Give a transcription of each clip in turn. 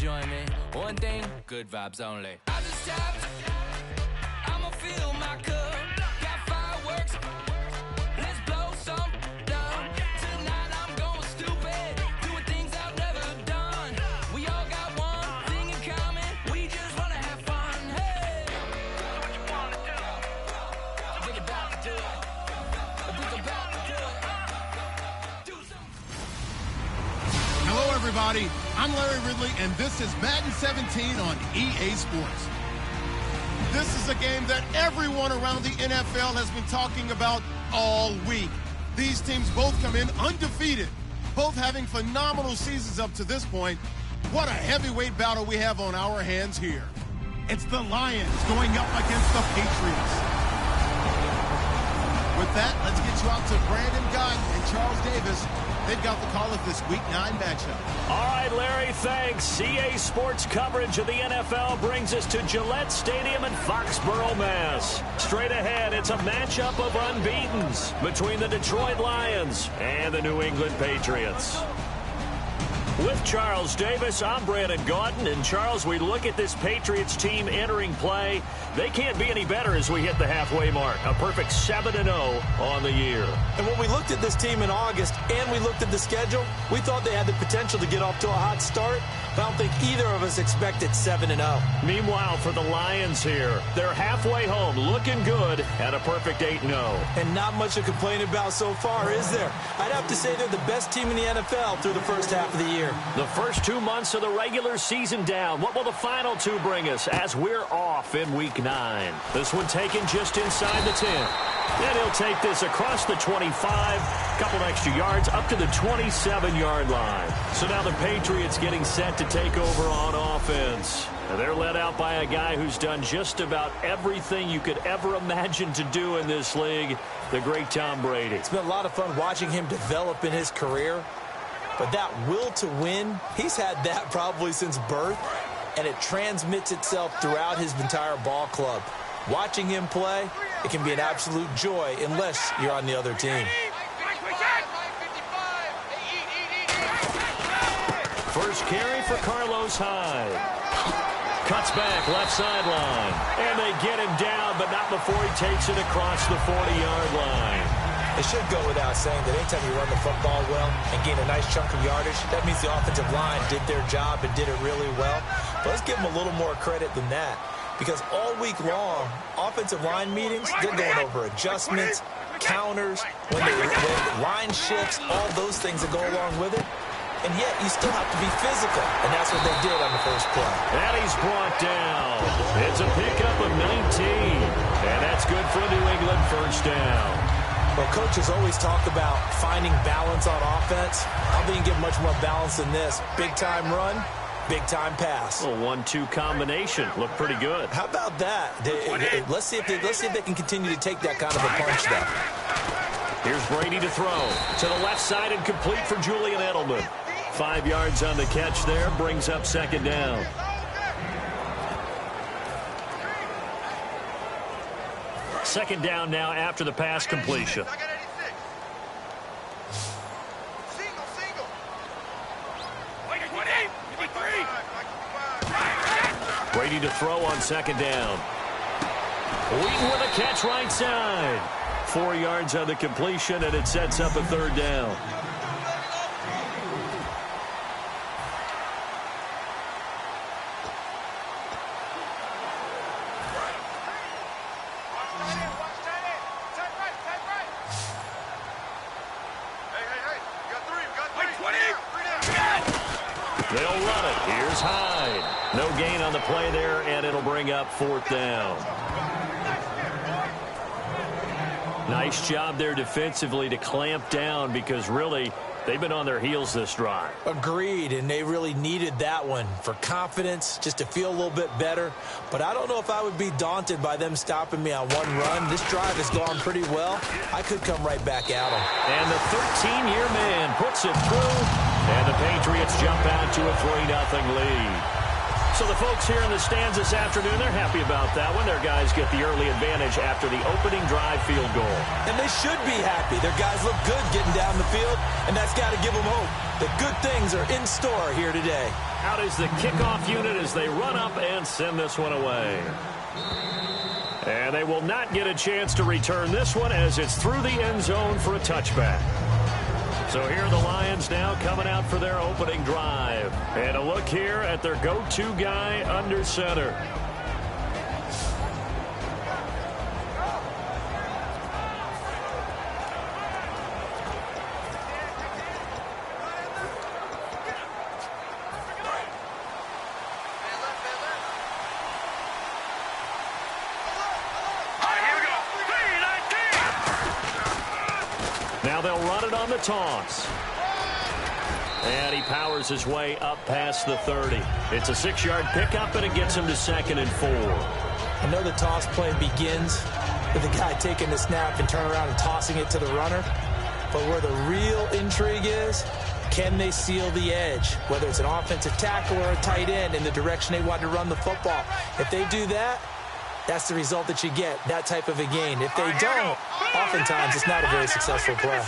join me. One thing, good vibes only. I just tapped, I'ma fill my cup. Got fireworks, let's blow some down. Tonight I'm going stupid, doing things I've never done. We all got one thing in common, we just wanna have fun. Hey, what you wanna do? I think about to do it. I think about to do it. Do some. Hello, everybody. I'm Larry Ridley, and this is Madden 17 on EA Sports. This is a game that everyone around the NFL has been talking about all week. These teams both come in undefeated, both having phenomenal seasons up to this point. What a heavyweight battle we have on our hands here. It's the Lions going up against the Patriots. With that, let's get you out to Brandon Guyton and Charles Davis. They've got the call of this Week 9 matchup. All right, Larry, thanks. EA Sports coverage of the NFL brings us to Gillette Stadium in Foxborough, Mass. Straight ahead, it's a matchup of unbeatens between the Detroit Lions and the New England Patriots. With Charles Davis, I'm Brandon Guyton. And, Charles, we look at this Patriots team entering play. They can't be any better as we hit the halfway mark. A perfect 7-0 on the year. And when we looked at this team in August and we looked at the schedule, we thought they had the potential to get off to a hot start. But I don't think either of us expected 7-0. Meanwhile, for the Lions here, they're halfway home, looking good at a perfect 8-0. And not much to complain about so far, is there? I'd have to say they're the best team in the NFL through the first half of the year. The first 2 months of the regular season down. What will the final 2 bring us as we're off in Week 9? This one taken just inside the 10. And he'll take this across the 25, couple extra yards, up to the 27-yard line. So now the Patriots getting set to take over on offense. And they're led out by a guy who's done just about everything you could ever imagine to do in this league, the great Tom Brady. It's been a lot of fun watching him develop in his career. But that will to win, he's had that probably since birth, and it transmits itself throughout his entire ball club. Watching him play, it can be an absolute joy unless you're on the other team. First carry for Carlos Hyde. Cuts back, left sideline. And they get him down, but not before he takes it across the 40-yard line. It should go without saying that anytime you run the football well and gain a nice chunk of yardage, that means the offensive line did their job and did it really well. But let's give them a little more credit than that, because all week long, offensive line meetings, they're going over adjustments, counters, when line shifts, all those things that go along with it. And yet, you still have to be physical, and that's what they did on the first play. And he's brought down. It's a pickup of 19, and that's good for a New England first down. Well, coaches always talk about finding balance on offense. I don't think you can get much more balance than this. Big-time run, big-time pass. A 1-2 combination. Looked pretty good. How about that? Let's see if they can continue to take that kind of a punch, though. Here's Brady to throw. To the left side and complete for Julian Edelman. 5 yards on the catch there. Brings up second down. Second down now after the pass completion. Brady to throw on second down. Wheaton with a catch right side. 4 yards on the completion, and it sets up a third down. They'll run it. Here's Hyde. No gain on the play there, and it'll bring up fourth down. Nice job there defensively to clamp down, because really they've been on their heels this drive. Agreed, and they really needed that one for confidence, just to feel a little bit better. But I don't know if I would be daunted by them stopping me on one run. This drive has gone pretty well. I could come right back at them. And the 13-year man puts it through, and the Patriots jump out to a 3-0 lead. So the folks here in the stands this afternoon, they're happy about that one. Their guys get the early advantage after the opening drive field goal. And they should be happy. Their guys look good getting down the field, and that's got to give them hope that good things are in store here today. Out is the kickoff unit as they run up and send this one away. And they will not get a chance to return this one as it's through the end zone for a touchback. So here are the Lions now coming out for their opening drive. And a look here at their go-to guy under center. Now they'll run it on the toss. And he powers his way up past the 30. It's a 6-yard pickup, and it gets him to 2nd and 4. I know the toss play begins with the guy taking the snap and turning around and tossing it to the runner. But where the real intrigue is, can they seal the edge? Whether it's an offensive tackle or a tight end in the direction they want to run the football. If they do that, that's the result that you get, that type of a gain. If they don't, oftentimes it's not a very successful play.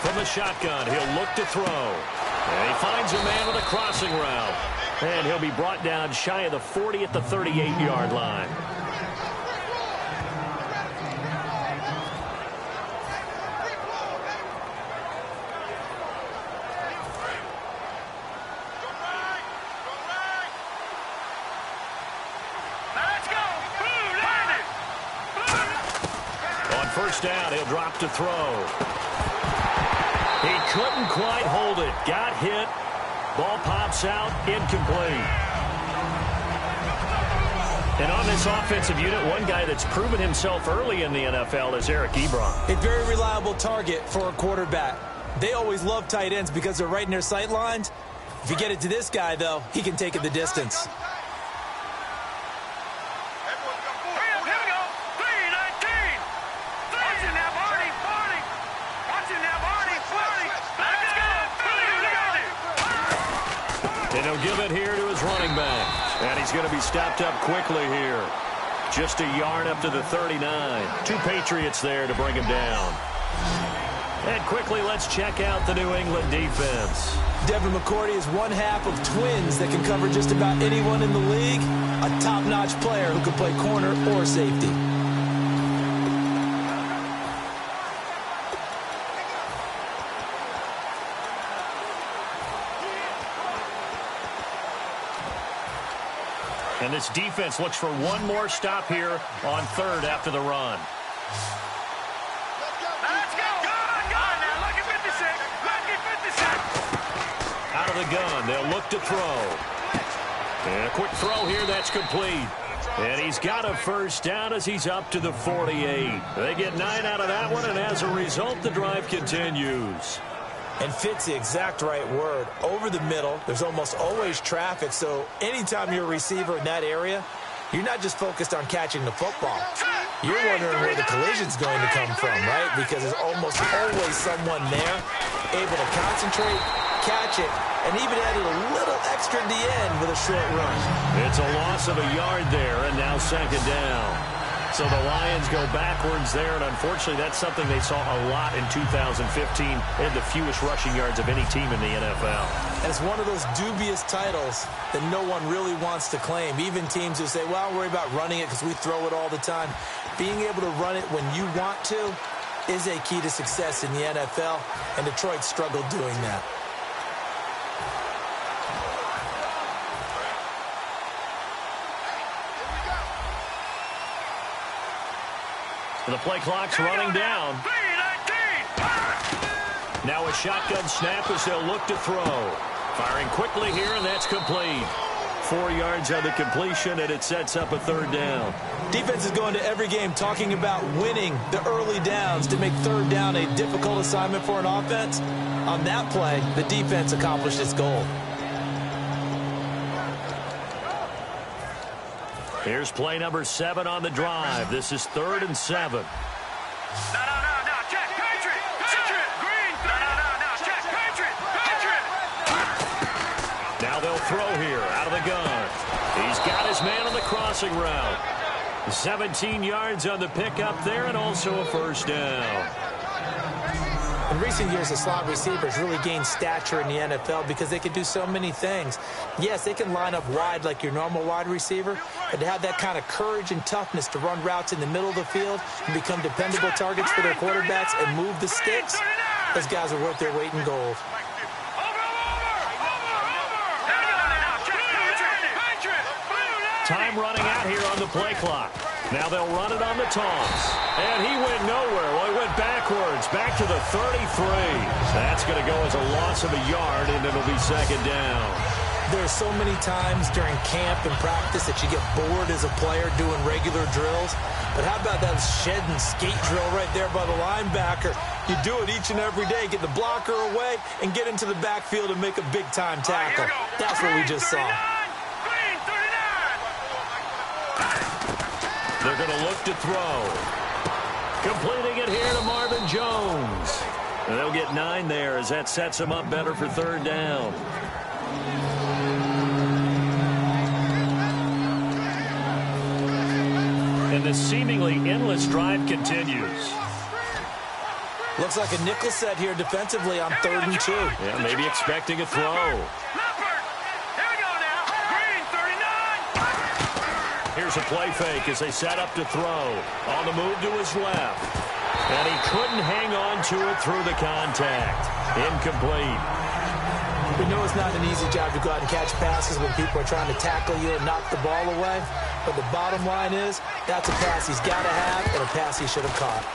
From the shotgun, he'll look to throw. And he finds a man with a crossing route. And he'll be brought down shy of the 40 at the 38-yard line. First down, he'll drop to throw. He couldn't quite hold it. Got hit. Ball pops out, incomplete. And on this offensive unit, one guy that's proven himself early in the NFL is Eric Ebron. A very reliable target for a quarterback. They always love tight ends because they're right in their sight lines. If you get it to this guy, though, he can take it the distance. And he'll give it here to his running back. And he's going to be stopped up quickly here. Just a yard up to the 39. 2 Patriots there to bring him down. And quickly, let's check out the New England defense. Devin McCourty is one half of twins that can cover just about anyone in the league. A top-notch player who can play corner or safety. And this defense looks for one more stop here on 3rd after the run. Let's go. Good now. Look at 56. Look at 56. Out of the gun, they'll look to throw. And a quick throw here, that's complete. And he's got a first down as he's up to the 48. They get 9 out of that one, and as a result, the drive continues. And fit's the exact right word. Over the middle, there's almost always traffic, so anytime you're a receiver in that area, you're not just focused on catching the football. You're wondering where the collision's going to come from, right? Because there's almost always someone there able to concentrate, catch it, and even added a little extra at the end with a short run. It's a loss of a yard there, and now 2nd down. So the Lions go backwards there, and unfortunately that's something they saw a lot in 2015. They had the fewest rushing yards of any team in the NFL. And it's one of those dubious titles that no one really wants to claim. Even teams who say, well, I don't worry about running it because we throw it all the time. Being able to run it when you want to is a key to success in the NFL, and Detroit struggled doing that. The play clock's running down. Now a shotgun snap as they'll look to throw. Firing quickly here, and that's complete. 4 yards on the completion, and it sets up a 3rd down. Defense is going to every game talking about winning the early downs to make 3rd down a difficult assignment for an offense. On that play, the defense accomplished its goal. Here's play number 7 on the drive. This is 3rd and 7. No. Check. Patriot. Green. No. Check. Patriot. Now they'll throw here out of the gun. He's got his man on the crossing route. 17 yards on the pickup there and also a first down. In recent years, the slot receivers really gained stature in the NFL because they can do so many things. Yes, they can line up wide like your normal wide receiver, but to have that kind of courage and toughness to run routes in the middle of the field and become dependable targets for their quarterbacks and move the sticks, those guys are worth their weight in gold. Time running out here on the play clock. Now they'll run it on the toss. And he went nowhere. Well, he went backwards, back to the 33. That's going to go as a loss of a yard, and it'll be second down. There's so many times during camp and practice that you get bored as a player doing regular drills. But how about that shed and skate drill right there by the linebacker? You do it each and every day. Get the blocker away and get into the backfield and make a big-time tackle. That's what we just saw. They're going to look to throw. Completing it here to Marvin Jones. And they'll get 9 there as that sets them up better for third down. And the seemingly endless drive continues. Looks like a nickel set here defensively on 3rd and 2. Yeah, maybe expecting a throw. Here's a play fake as they set up to throw. On the move to his left. And he couldn't hang on to it through the contact. Incomplete. We know it's not an easy job to go out and catch passes when people are trying to tackle you and knock the ball away. But the bottom line is, that's a pass he's got to have and a pass he should have caught.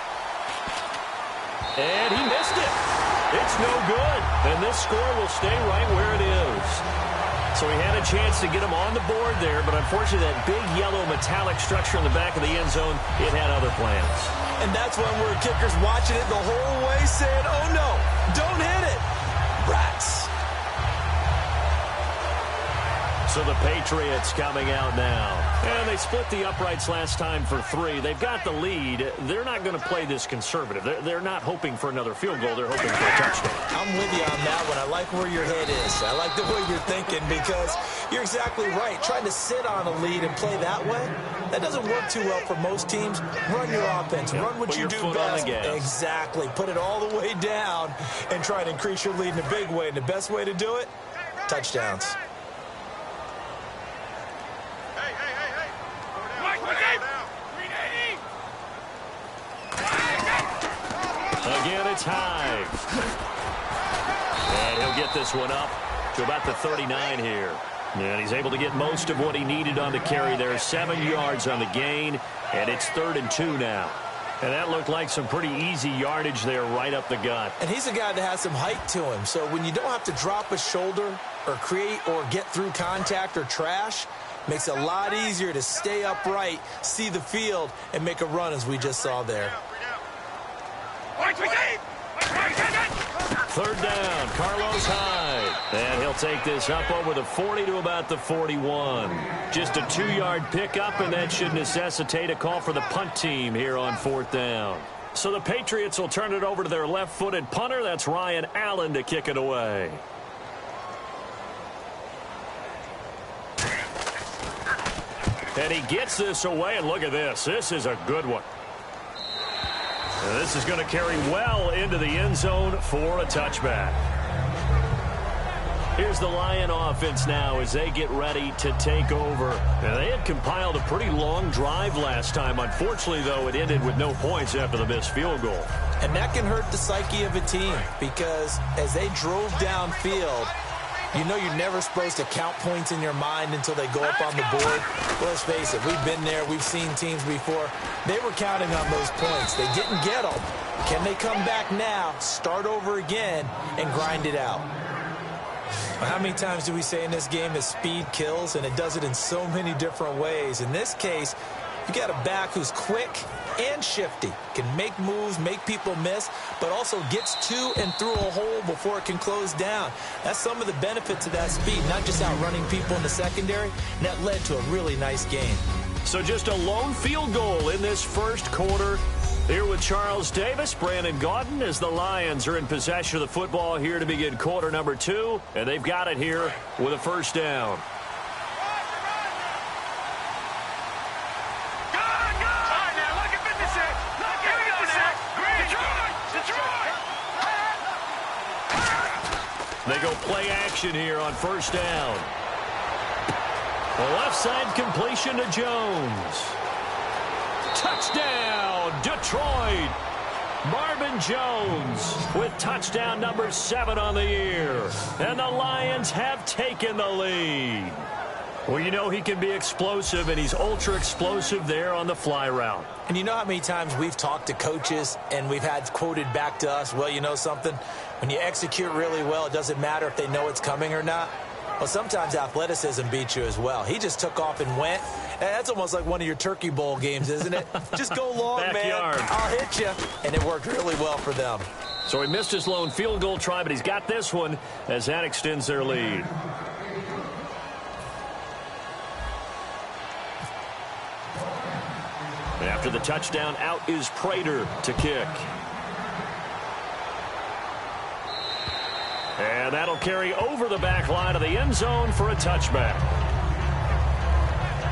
And he missed it. It's no good. And this score will stay right where it is. So he had a chance to get him on the board there, but unfortunately that big yellow metallic structure in the back of the end zone, it had other plans. And that's when we're kickers watching it the whole way saying, oh no, don't hit it. Rats. So the Patriots coming out now. And they split the uprights last time for 3. They've got the lead. They're not going to play this conservative. They're not hoping for another field goal. They're hoping for a touchdown. I'm with you on that one. I like where your head is. I like the way you're thinking because you're exactly right. Trying to sit on a lead and play that way, that doesn't work too well for most teams. Run your offense. Run what you do best. Exactly. Put it all the way down and try to increase your lead in a big way. And the best way to do it, touchdowns. Again, it's high. And he'll get this one up to about the 39 here. And he's able to get most of what he needed on the carry there. 7 yards on the gain, and it's 3rd and 2 now. And that looked like some pretty easy yardage there right up the gut. And he's a guy that has some height to him. So when you don't have to drop a shoulder or create or get through contact or trash, makes it a lot easier to stay upright, see the field, and make a run as we just saw there. 3rd down, Carlos Hyde. And he'll take this up over the 40 to about the 41. Just a 2-yard pickup, and that should necessitate a call for the punt team here on 4th down. So the Patriots will turn it over to their left-footed punter. That's Ryan Allen to kick it away. And he gets this away, and look at this. This is a good one. And this is going to carry well into the end zone for a touchback. Here's the Lion offense now as they get ready to take over. And they had compiled a pretty long drive last time. Unfortunately, though, it ended with no points after the missed field goal. And that can hurt the psyche of a team because as they drove downfield, you know you're never supposed to count points in your mind until they go up on the board. Well, let's face it, we've been there. We've seen teams before. They were counting on those points. They didn't get them. Can they come back now, start over again, and grind it out? Well, how many times do we say in this game that speed kills, and it does it in so many different ways? In this case, you got a back who's quick and shifty, can make moves, make people miss, but also gets to and through a hole before it can close down. That's some of the benefits of that speed, not just outrunning people in the secondary, and that led to a really nice game. So just a lone field goal in this first quarter, Here with Charles Davis, Brandon Gaudin, as the Lions are in possession of the football here to begin quarter number 2, and they've got it here with a first down. They go play action here on first down. The left side completion to Jones. Touchdown, Detroit. Marvin Jones with touchdown number 7 on the year. And the Lions have taken the lead. Well, you know he can be explosive, and he's ultra-explosive there on the fly route. And you know how many times we've talked to coaches and we've had quoted back to us, well, you know something? When you execute really well, it doesn't matter if they know it's coming or not. Well, sometimes athleticism beats you as well. He just took off and went. That's almost like one of your Turkey Bowl games, isn't it? Just go long, Backyard. man. I'll hit you. And it worked really well for them. So he missed his lone field goal try, but he's got this one as that extends their lead. And after the touchdown, out is Prater to kick. And that'll carry over the back line of the end zone for a touchback.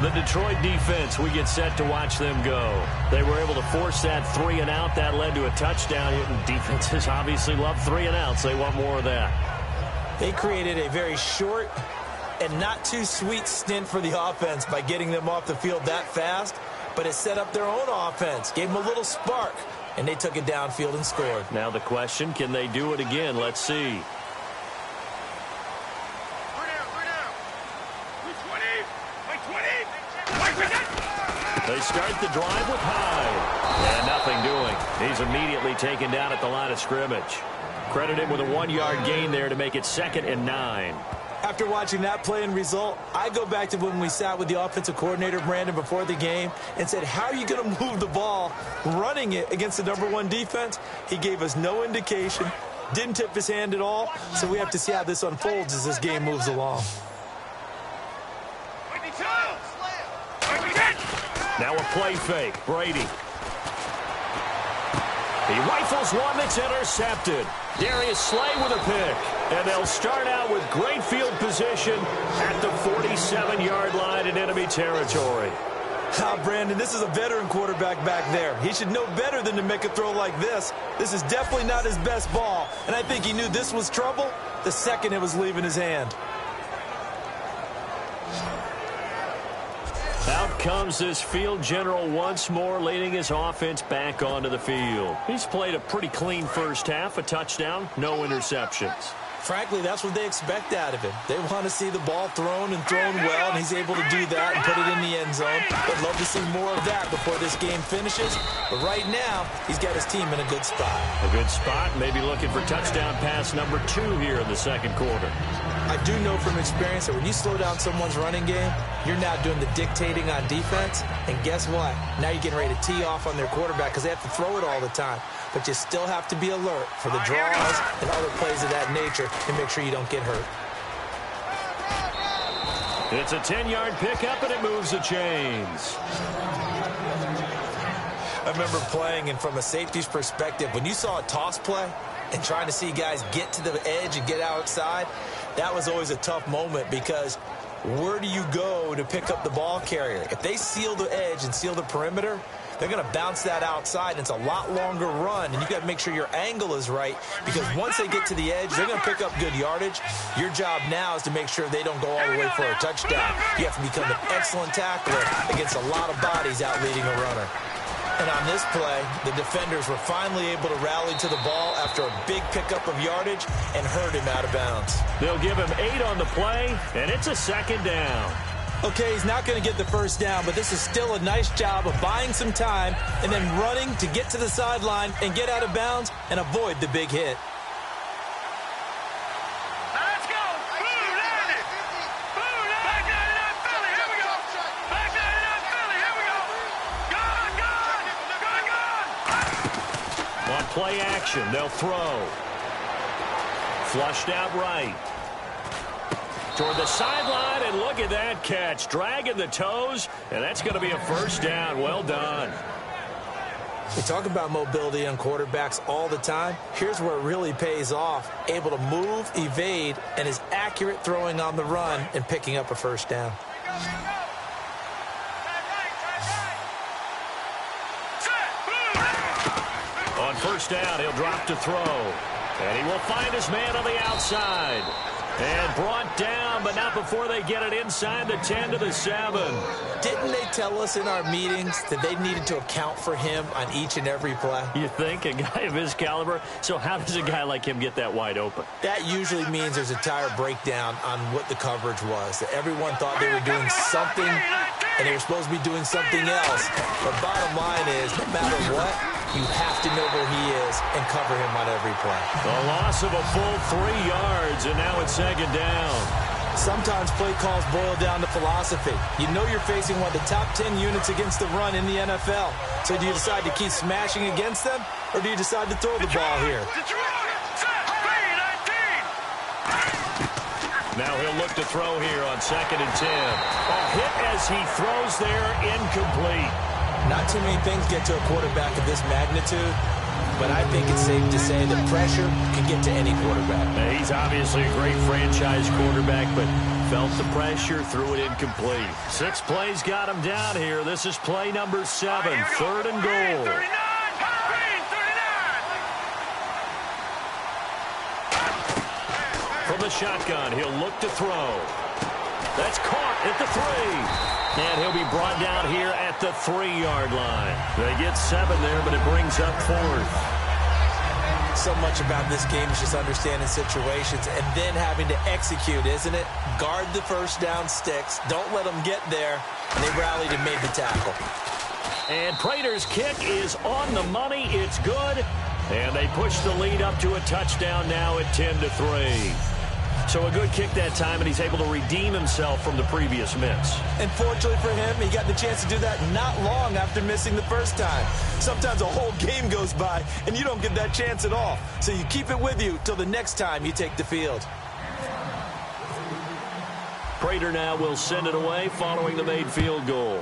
The Detroit defense, we get set to watch them go. They were able to force that 3 and out. That led to a touchdown. Defenses obviously love 3 and outs. They want more of that. They created a very short and not too sweet stint for the offense by getting them off the field that fast. But it set up their own offense, gave them a little spark, and they took it downfield and scored. Now the question, can they do it again? Let's see. They start the drive with Hyde. And nothing doing. He's immediately taken down at the line of scrimmage. Credit him with a 1-yard gain there to make it 2nd and 9. After watching that play and result, I go back to when we sat with the offensive coordinator, Brandon, before the game and said, how are you going to move the ball running it against the #1 defense? He gave us no indication, didn't tip his hand at all, so we have to see how this unfolds as this game moves along. Now a play fake. Brady. He rifles one that's intercepted. Darius Slay with a pick. And they'll start out with great field position at the 47-yard line in enemy territory. Brandon, this is a veteran quarterback back there. He should know better than to make a throw like this. This is definitely not his best ball. And I think he knew this was trouble the second it was leaving his hand. Out comes this field general once more, leading his offense back onto the field. He's played a pretty clean first half, a touchdown, no interceptions. Frankly, that's what they expect out of him. They want to see the ball thrown and thrown well, and he's able to do that and put it in the end zone. They'd love to see more of that before this game finishes. But right now, he's got his team in a good spot. A good spot, maybe looking for touchdown pass number 2 here in the second quarter. I do know from experience that when you slow down someone's running game, you're now doing the dictating on defense. And guess what? Now you're getting ready to tee off on their quarterback because they have to throw it all the time. But you still have to be alert for the draws and other plays of that nature and make sure you don't get hurt. It's a 10-yard pickup, and it moves the chains. I remember playing, and from a safety's perspective, when you saw a toss play and trying to see guys get to the edge and get outside, that was always a tough moment because where do you go to pick up the ball carrier? If they seal the edge and seal the perimeter, they're going to bounce that outside, and it's a lot longer run, and you got to make sure your angle is right because once they get to the edge, they're going to pick up good yardage. Your job now is to make sure they don't go all the way for a touchdown. You have to become an excellent tackler against a lot of bodies out leading a runner. And on this play, the defenders were finally able to rally to the ball after a big pickup of yardage and herd him out of bounds. They'll give him 8 on the play, and it's a 2nd down. Okay, he's not going to get the first down, but this is still a nice job of buying some time and then running to get to the sideline and get out of bounds and avoid the big hit. Let's go. Blue 90. Blue 90. Back 99 Philly. Here we go. Back 99 Philly. Here we go. Gone, gone. Gone, gone. On play action, they'll throw. Flushed out right. Toward the sideline, and look at that catch. Dragging the toes, and that's going to be a first down. Well done. We talk about mobility on quarterbacks all the time. Here's where it really pays off. Able to move, evade, and is accurate throwing on the run and picking up a first down. On first down, he'll drop to throw. And he will find his man on the outside. And brought down, but not before they get it inside the 10 to the 7. Didn't they tell us in our meetings that they needed to account for him on each and every play? You think? A guy of his caliber? So how does a guy like him get that wide open? That usually means there's a tire breakdown on what the coverage was. That everyone thought they were doing something, and they were supposed to be doing something else. But bottom line is, no matter what, you have to know where he is and cover him on every play. A loss of a full 3 yards, and now it's second down. Sometimes play calls boil down to philosophy. You know you're facing one of the top 10 units against the run in the NFL. So do you decide to keep smashing against them, or do you decide to throw the ball here? Now he'll look to throw here on 2nd and 10. A hit as he throws there, incomplete. Not too many things get to a quarterback of this magnitude, but I think it's safe to say that pressure can get to any quarterback. Now, he's obviously a great franchise quarterback, but felt the pressure, threw it incomplete. 6 plays got him down here. This is play number 7, 3rd and goal. From the shotgun, he'll look to throw. That's caught at the 3. And he'll be brought down here at the 3-yard line. They get 7 there, but it brings up 4th. So much about this game is just understanding situations and then having to execute, isn't it? Guard the first down sticks. Don't let them get there. And they rallied and made the tackle. And Prater's kick is on the money. It's good. And they push the lead up to a touchdown now at 10-3. So a good kick that time, and he's able to redeem himself from the previous miss. And fortunately for him, he got the chance to do that not long after missing the first time. Sometimes a whole game goes by, and you don't get that chance at all. So you keep it with you till the next time you take the field. Prater now will send it away following the made field goal.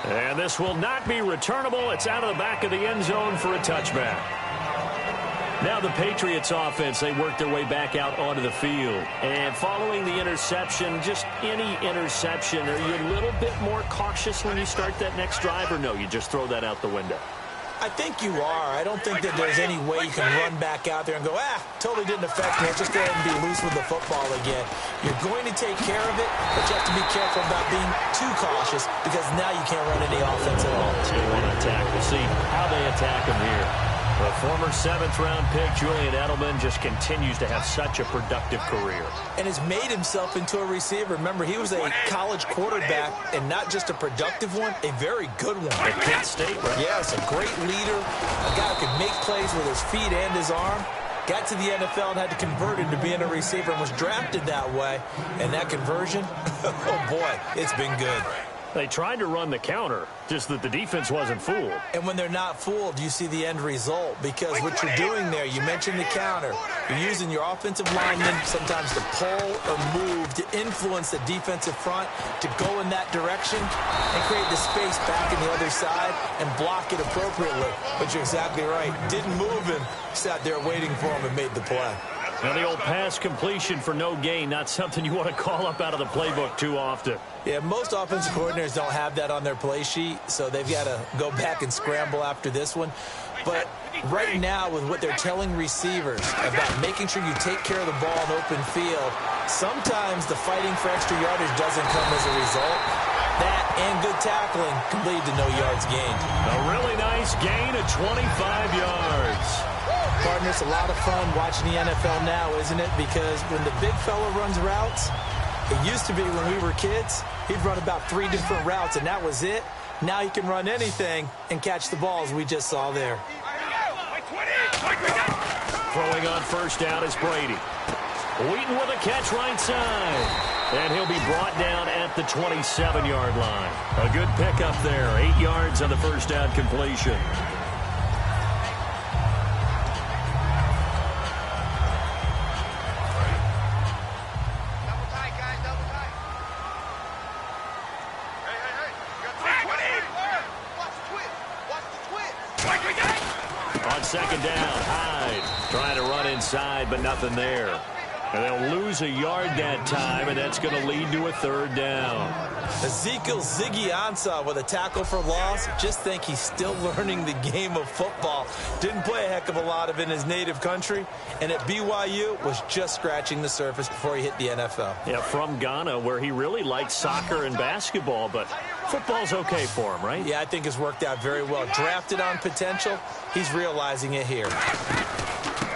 And this will not be returnable. It's out of the back of the end zone for a touchback. Now the Patriots offense, they work their way back out onto the field. And following the interception, just any interception, are you a little bit more cautious when you start that next drive, or no, you just throw that out the window? I think you are. I don't think that there's any way you can run back out there and go, totally didn't affect me. Let's just go ahead and be loose with the football again. You're going to take care of it, but you have to be careful about being too cautious because now you can't run any offense at all. So they want to attack. We'll see how they attack him here. The former 7th-round pick, Julian Edelman, just continues to have such a productive career. And has made himself into a receiver. Remember, he was a college quarterback, and not just a productive one, a very good one. At Kent State, right? Yes, a great leader, a guy who could make plays with his feet and his arm. Got to the NFL and had to convert into being a receiver and was drafted that way. And that conversion, oh boy, it's been good. They tried to run the counter, just that the defense wasn't fooled. And when they're not fooled, you see the end result. Because what you're doing there, you mentioned the counter. You're using your offensive linemen sometimes to pull or move, to influence the defensive front, to go in that direction and create the space back in the other side and block it appropriately. But you're exactly right. Didn't move him. Sat there waiting for him and made the play. Now the old pass completion for no gain, not something you want to call up out of the playbook too often. Yeah, most offensive coordinators don't have that on their play sheet, so they've got to go back and scramble after this one. But right now, with what they're telling receivers about making sure you take care of the ball in open field, sometimes the fighting for extra yardage doesn't come as a result. That and good tackling can lead to no yards gained. A really nice gain of 25 yards. Partner, it's a lot of fun watching the NFL now, isn't it? Because when the big fella runs routes, it used to be when we were kids, he'd run about 3 different routes, and that was it. Now he can run anything and catch the balls we just saw there. Throwing on first down is Brady. Wheaton with a catch right side. And he'll be brought down at the 27-yard line. A good pickup there. 8 yards on the first down completion. second down. Hyde trying to run inside, but nothing there. And they'll lose a yard that time, and that's going to lead to a third down. Ezekiel Ziggy Ansah with a tackle for loss. Just think he's still learning the game of football. Didn't play a heck of a lot of it in his native country, and at BYU was just scratching the surface before he hit the NFL. Yeah, from Ghana, where he really liked soccer and basketball, but football's okay for him, right? Yeah, I think it's worked out very well. Drafted on potential, he's realizing it here.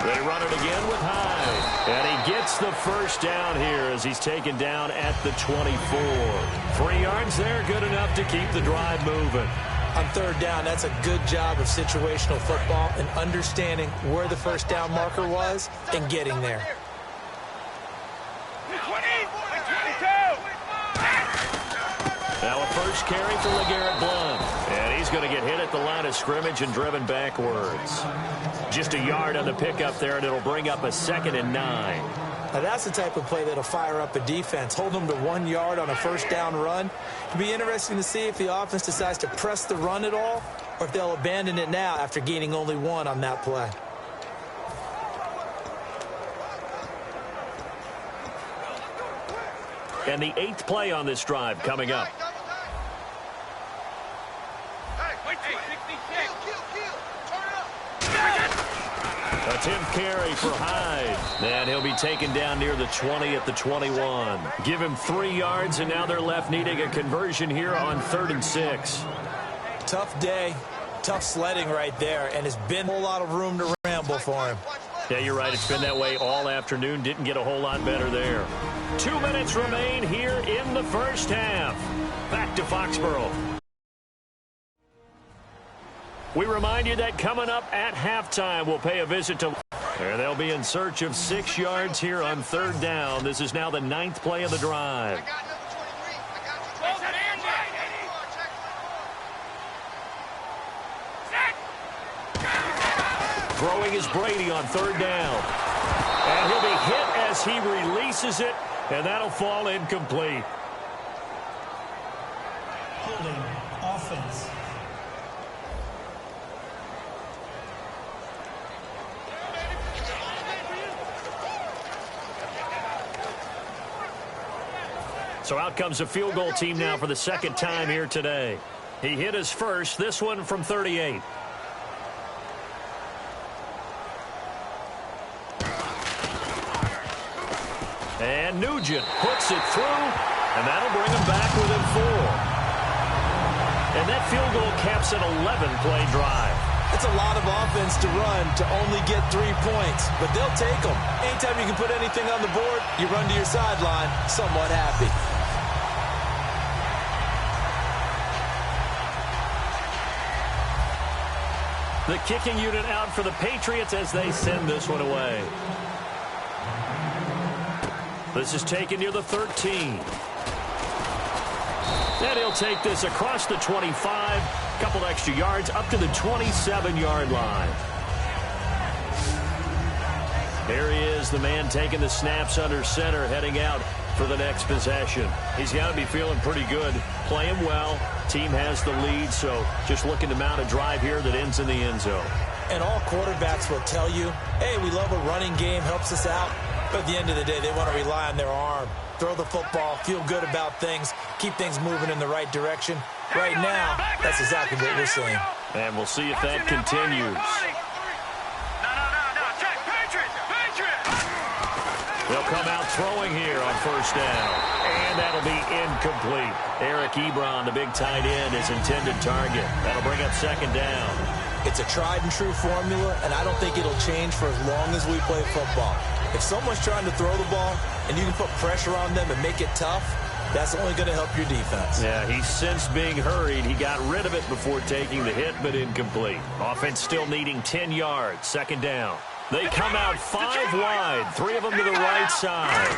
They run it again with Hyde. And he gets the first down here as he's taken down at the 24. 3 yards there, good enough to keep the drive moving. On third down, that's a good job of situational football and understanding where the first down marker was and getting there. Now a first carry for LeGarrette Blount. And he's going to get hit at the line of scrimmage and driven backwards. Just a yard on the pickup there, and it'll bring up a 2nd and 9. Now that's the type of play that'll fire up a defense. Hold them to 1 yard on a first down run. It'll be interesting to see if the offense decides to press the run at all or if they'll abandon it now after gaining only 1 on that play. And the 8th play on this drive coming up. A 10th carry for Hyde. And he'll be taken down near the 20 at the 21. Give him 3 yards, and now they're left needing a conversion here on 3rd and 6. Tough day, tough sledding right there, and it's been a whole lot of room to ramble for him. Yeah, you're right. It's been that way all afternoon. Didn't get a whole lot better there. 2 minutes remain here in the first half. Back to Foxborough. We remind you that coming up at halftime, we'll pay a visit to... And they'll be in search of 6 yards here on 3rd down. This is now the 9th play of the drive. Throwing is Brady on 3rd down. And he'll be hit as he releases it, and that'll fall incomplete. Holding offense. So out comes a field goal team now for the 2nd time here today. He hit his first, this one from 38. And Nugent puts it through, and that'll bring him back within 4. And that field goal caps an 11-play drive. It's a lot of offense to run to only get 3 points, but they'll take them. Anytime you can put anything on the board, you run to your sideline somewhat happy. The kicking unit out for the Patriots as they send this one away. This is taken near the 13. And he'll take this across the 25. Couple extra yards up to the 27-yard line. There he is, the man taking the snaps under center, heading out for the next possession. He's got to be feeling pretty good, playing well. Team has the lead, so just looking to mount a drive here that ends in the end zone. And all quarterbacks will tell you, hey, we love a running game, helps us out. But at the end of the day, they want to rely on their arm. Throw the football, feel good about things, keep things moving in the right direction. Right now, that's exactly what we're seeing. And we'll see if that continues. They'll come out throwing here on 1st down. And that'll be incomplete. Eric Ebron, the big tight end, is intended target. That'll bring up 2nd down. It's a tried-and-true formula, and I don't think it'll change for as long as we play football. If someone's trying to throw the ball and you can put pressure on them and make it tough, that's only going to help your defense. Yeah, he's sensed being hurried. He got rid of it before taking the hit, but incomplete. Offense still needing 10 yards. 2nd down. They come out 5 wide, 3 of them to the right side.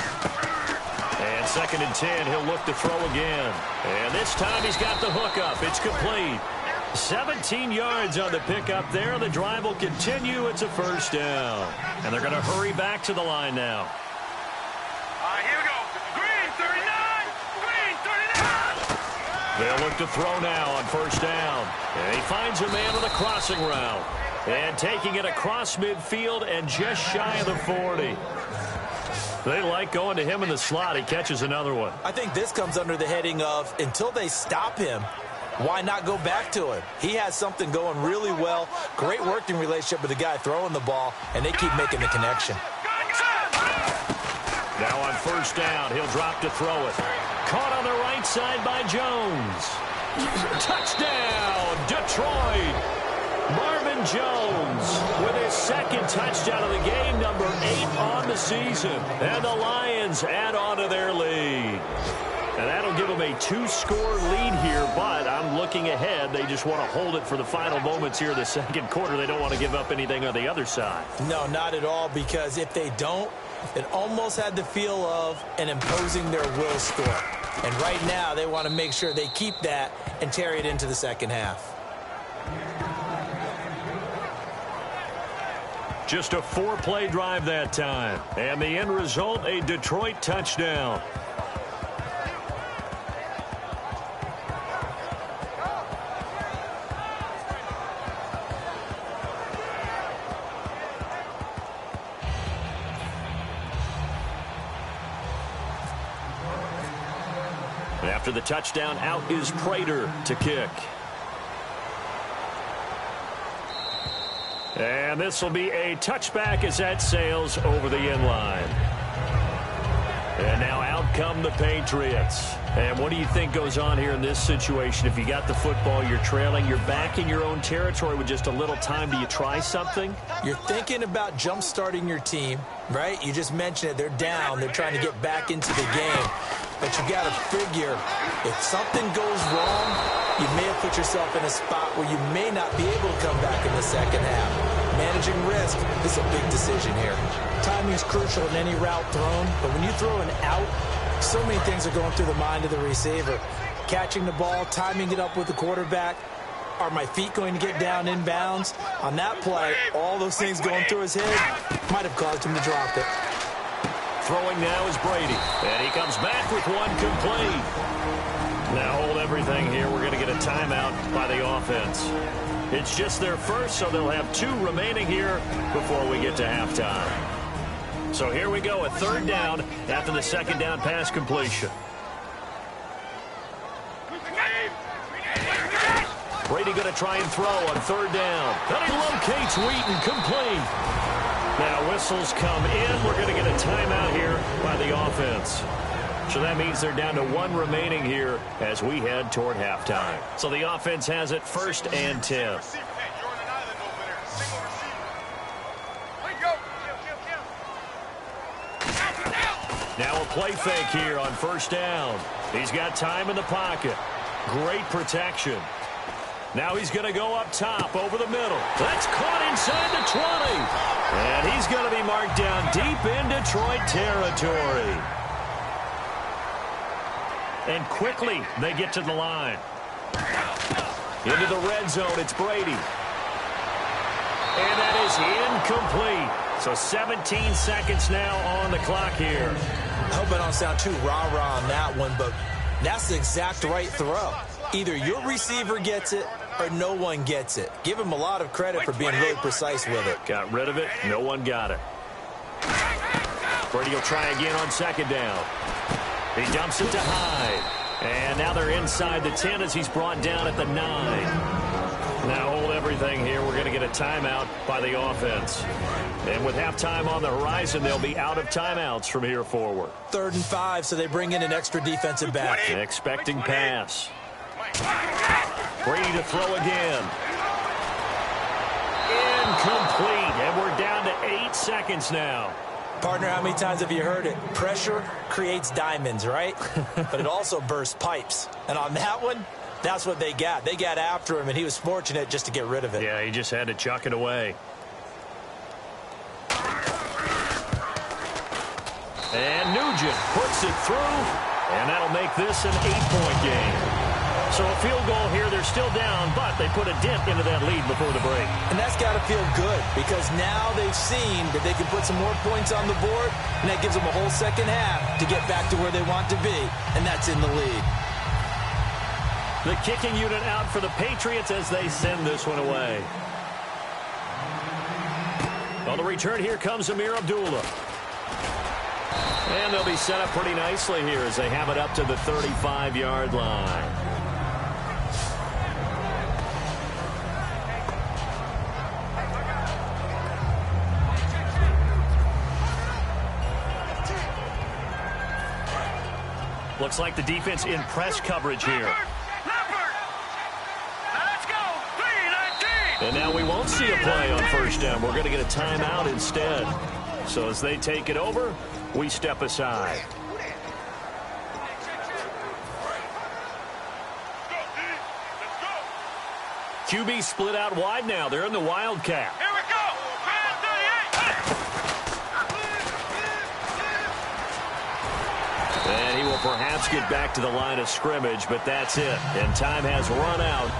And 2nd and 10, he'll look to throw again. And this time he's got the hook up. It's complete. 17 yards on the pickup there. The drive will continue. It's a 1st down. And they're going to hurry back to the line now. Here we go. Green, 39. Green, 39. They'll look to throw now on 1st down. And he finds a man on the crossing route. And taking it across midfield and just shy of the 40. They like going to him in the slot. He catches another one. I think this comes under the heading of until they stop him, why not go back to him? He has something going really well. Great working relationship with the guy throwing the ball, and they keep making the connection. Now on first down, he'll drop to throw it. Caught on the right side by Jones. Touchdown, Detroit. Marvin Jones with his second touchdown of the game, number 8 on the season. And the Lions add on to their lead. And that'll give them a 2-score lead here, but I'm looking ahead. They just want to hold it for the final moments here in the second quarter. They don't want to give up anything on the other side. No, not at all, because if they don't, it almost had the feel of an imposing their will score. And right now, they want to make sure they keep that and carry it into the second half. Just a 4-play drive that time. And the end result, a Detroit touchdown. After the touchdown, out is Prater to kick. And this will be a touchback as that sails over the end line. And now out come the Patriots. And what do you think goes on here in this situation? If you got the football, you're trailing, you're back in your own territory with just a little time. Do you try something? You're thinking about jump-starting your team, right? You just mentioned it. They're down. They're trying to get back into the game. But you got to figure, if something goes wrong, you may have put yourself in a spot where you may not be able to come back in the second half. Managing risk is a big decision here. Timing is crucial in any route thrown, but when you throw an out, so many things are going through the mind of the receiver. Catching the ball, timing it up with the quarterback. Are my feet going to get down inbounds? On that play, all those things going through his head might have caused him to drop it. Throwing now is Brady. And he comes back with one complete. Now hold everything here. We're going to get a timeout by the offense. It's just their first, so they'll have 2 remaining here before we get to halftime. So here we go, a third down after the second down pass completion. Brady going to try and throw on third down. And he locates Wheaton, complete. Now whistles come in. We're going to get a timeout here by the offense. So that means they're down to 1 remaining here as we head toward halftime. So the offense has it first and 10. Now a play fake here on first down. He's got time in the pocket. Great protection. Now he's going to go up top over the middle. That's caught inside the 20. And he's going to be marked down deep in Detroit territory. And quickly they get to the line. Into the red zone, it's Brady. And that is incomplete. So 17 seconds now on the clock here. I hope I don't sound too rah-rah on that one, but that's the exact right throw. Either your receiver gets it or no one gets it. Give him a lot of credit for being really precise with it. Got rid of it. No one got it. Brady will try again on second down. He dumps it to Hyde. And now they're inside the 10 as he's brought down at the 9. Now hold everything here. We're going to get a timeout by the offense. And with halftime on the horizon, they'll be out of timeouts from here forward. 3rd and 5, so they bring in an extra defensive back. Expecting pass. Brady to throw again. Incomplete. And we're down to 8 seconds now. Partner, how many times have you heard it? Pressure creates diamonds, right? But it also bursts pipes. And on that one, that's what they got. They got after him, and he was fortunate just to get rid of it. Yeah, he just had to chuck it away. And Nugent puts it through, and that'll make this an 8-point game. So a field goal here, they're still down, but they put a dent into that lead before the break. And that's got to feel good because now they've seen that they can put some more points on the board, and that gives them a whole second half to get back to where they want to be, and that's in the lead. The kicking unit out for the Patriots as they send this one away. On the return, here comes Amir Abdullah. And they'll be set up pretty nicely here as they have it up to the 35-yard line. Looks like the defense in press coverage here. And now we won't see a play on first down. We're going to get a timeout instead. So as they take it over, we step aside. QB split out wide now. They're in the Wildcat. Here we go. Man 38. And he will perhaps get back to the line of scrimmage, but that's it. And time has run out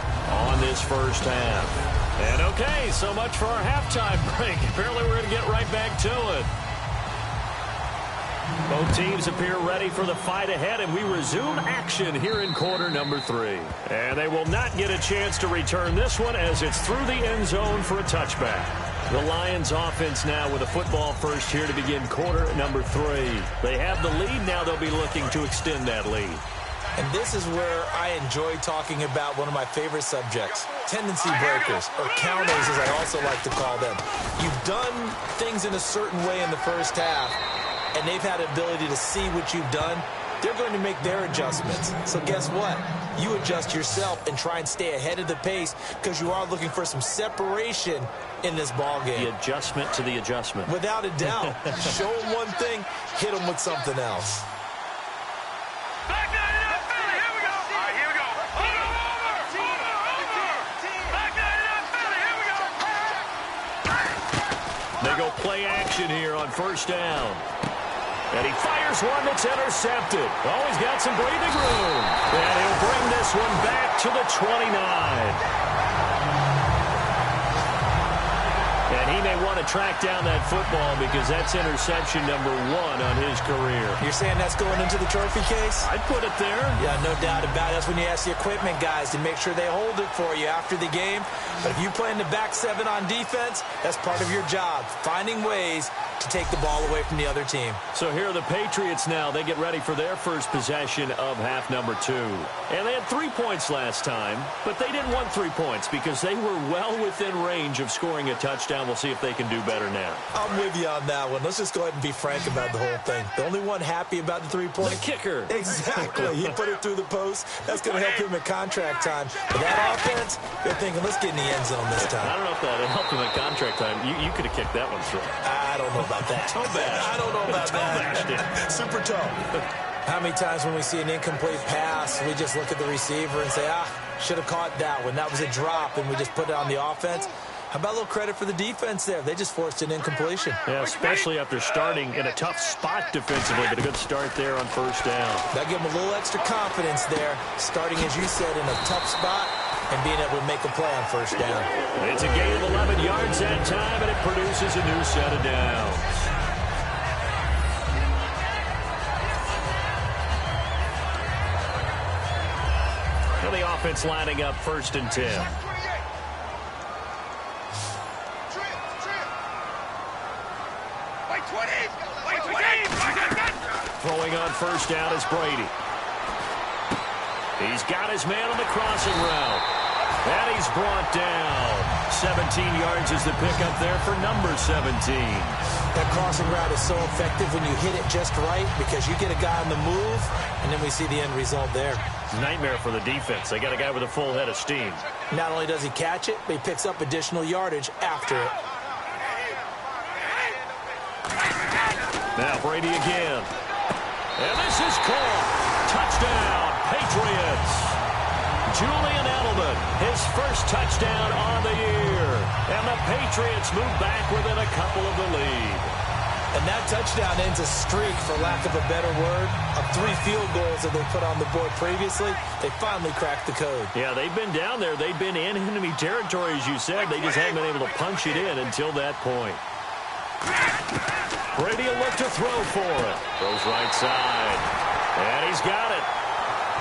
on this first half. And okay, so much for our halftime break. Apparently we're going to get right back to it. Both teams appear ready for the fight ahead, and we resume action here in quarter number 3. And they will not get a chance to return this one as it's through the end zone for a touchback. The Lions offense now with a football first here to begin quarter number 3. They have the lead. Now they'll be looking to extend that lead. And this is where I enjoy talking about one of my favorite subjects, tendency breakers, or counters as I also like to call them. You've done things in a certain way in the first half, and they've had the ability to see what you've done. They're going to make their adjustments. So guess what? You adjust yourself and try and stay ahead of the pace because you are looking for some separation in this ball game. The adjustment to the adjustment. Without a doubt. Show them one thing, hit them with something else. They go play action here on first down. And he fires one that's intercepted. Oh, he's got some breathing room. And he'll bring this one back to the 29. And he may want to track down that football because that's interception number 1 on his career. You're saying that's going into the trophy case? I'd put it there. Yeah, no doubt about it. That's when you ask the equipment guys to make sure they hold it for you after the game. But if you play in the back 7 on defense, that's part of your job, finding ways to take the ball away from the other team. So here are the Patriots now. They get ready for their first possession of half number 2. And they had 3 points last time, but they didn't want 3 points because they were well within range of scoring a touchdown. We'll see if they can do better now. I'm with you on that one. Let's just go ahead and be frank about the whole thing. The only one happy about the 3-point? The kicker. Exactly. He put it through the post. That's going to help him at contract time. But that offense, they're thinking, let's get in the end zone this time. I don't know if that helped him at contract time. You could have kicked that one through. I don't know about that. Toe bash. I don't know about that. Super toe. How many times when we see an incomplete pass, we just look at the receiver and say, should have caught that one. That was a drop, and we just put it on the offense. How about a little credit for the defense there? They just forced an incompletion. Yeah, especially after starting in a tough spot defensively, but a good start there on first down. That gave them a little extra confidence there, starting, as you said, in a tough spot and being able to make a play on first down. It's a gain of 11 yards that time, and it produces a new set of downs. And the offense lining up 1st and 10. Throwing on first down is Brady. He's got his man on the crossing route. And he's brought down. 17 yards is the pickup there for number 17. That crossing route is so effective when you hit it just right because you get a guy on the move, and then we see the end result there. Nightmare for the defense. They got a guy with a full head of steam. Not only does he catch it, but he picks up additional yardage after it. Now Brady again. And this is caught. Touchdown, Patriots. Julian Edelman, his first touchdown on the year. And the Patriots move back within a couple of the lead. And that touchdown ends a streak, for lack of a better word, of 3 field goals that they put on the board previously. They finally cracked the code. Yeah, they've been down there. They've been in enemy territory, as you said. They just haven't been able to punch it in until that point. Brady will look to throw for it. Throws right side. And he's got it.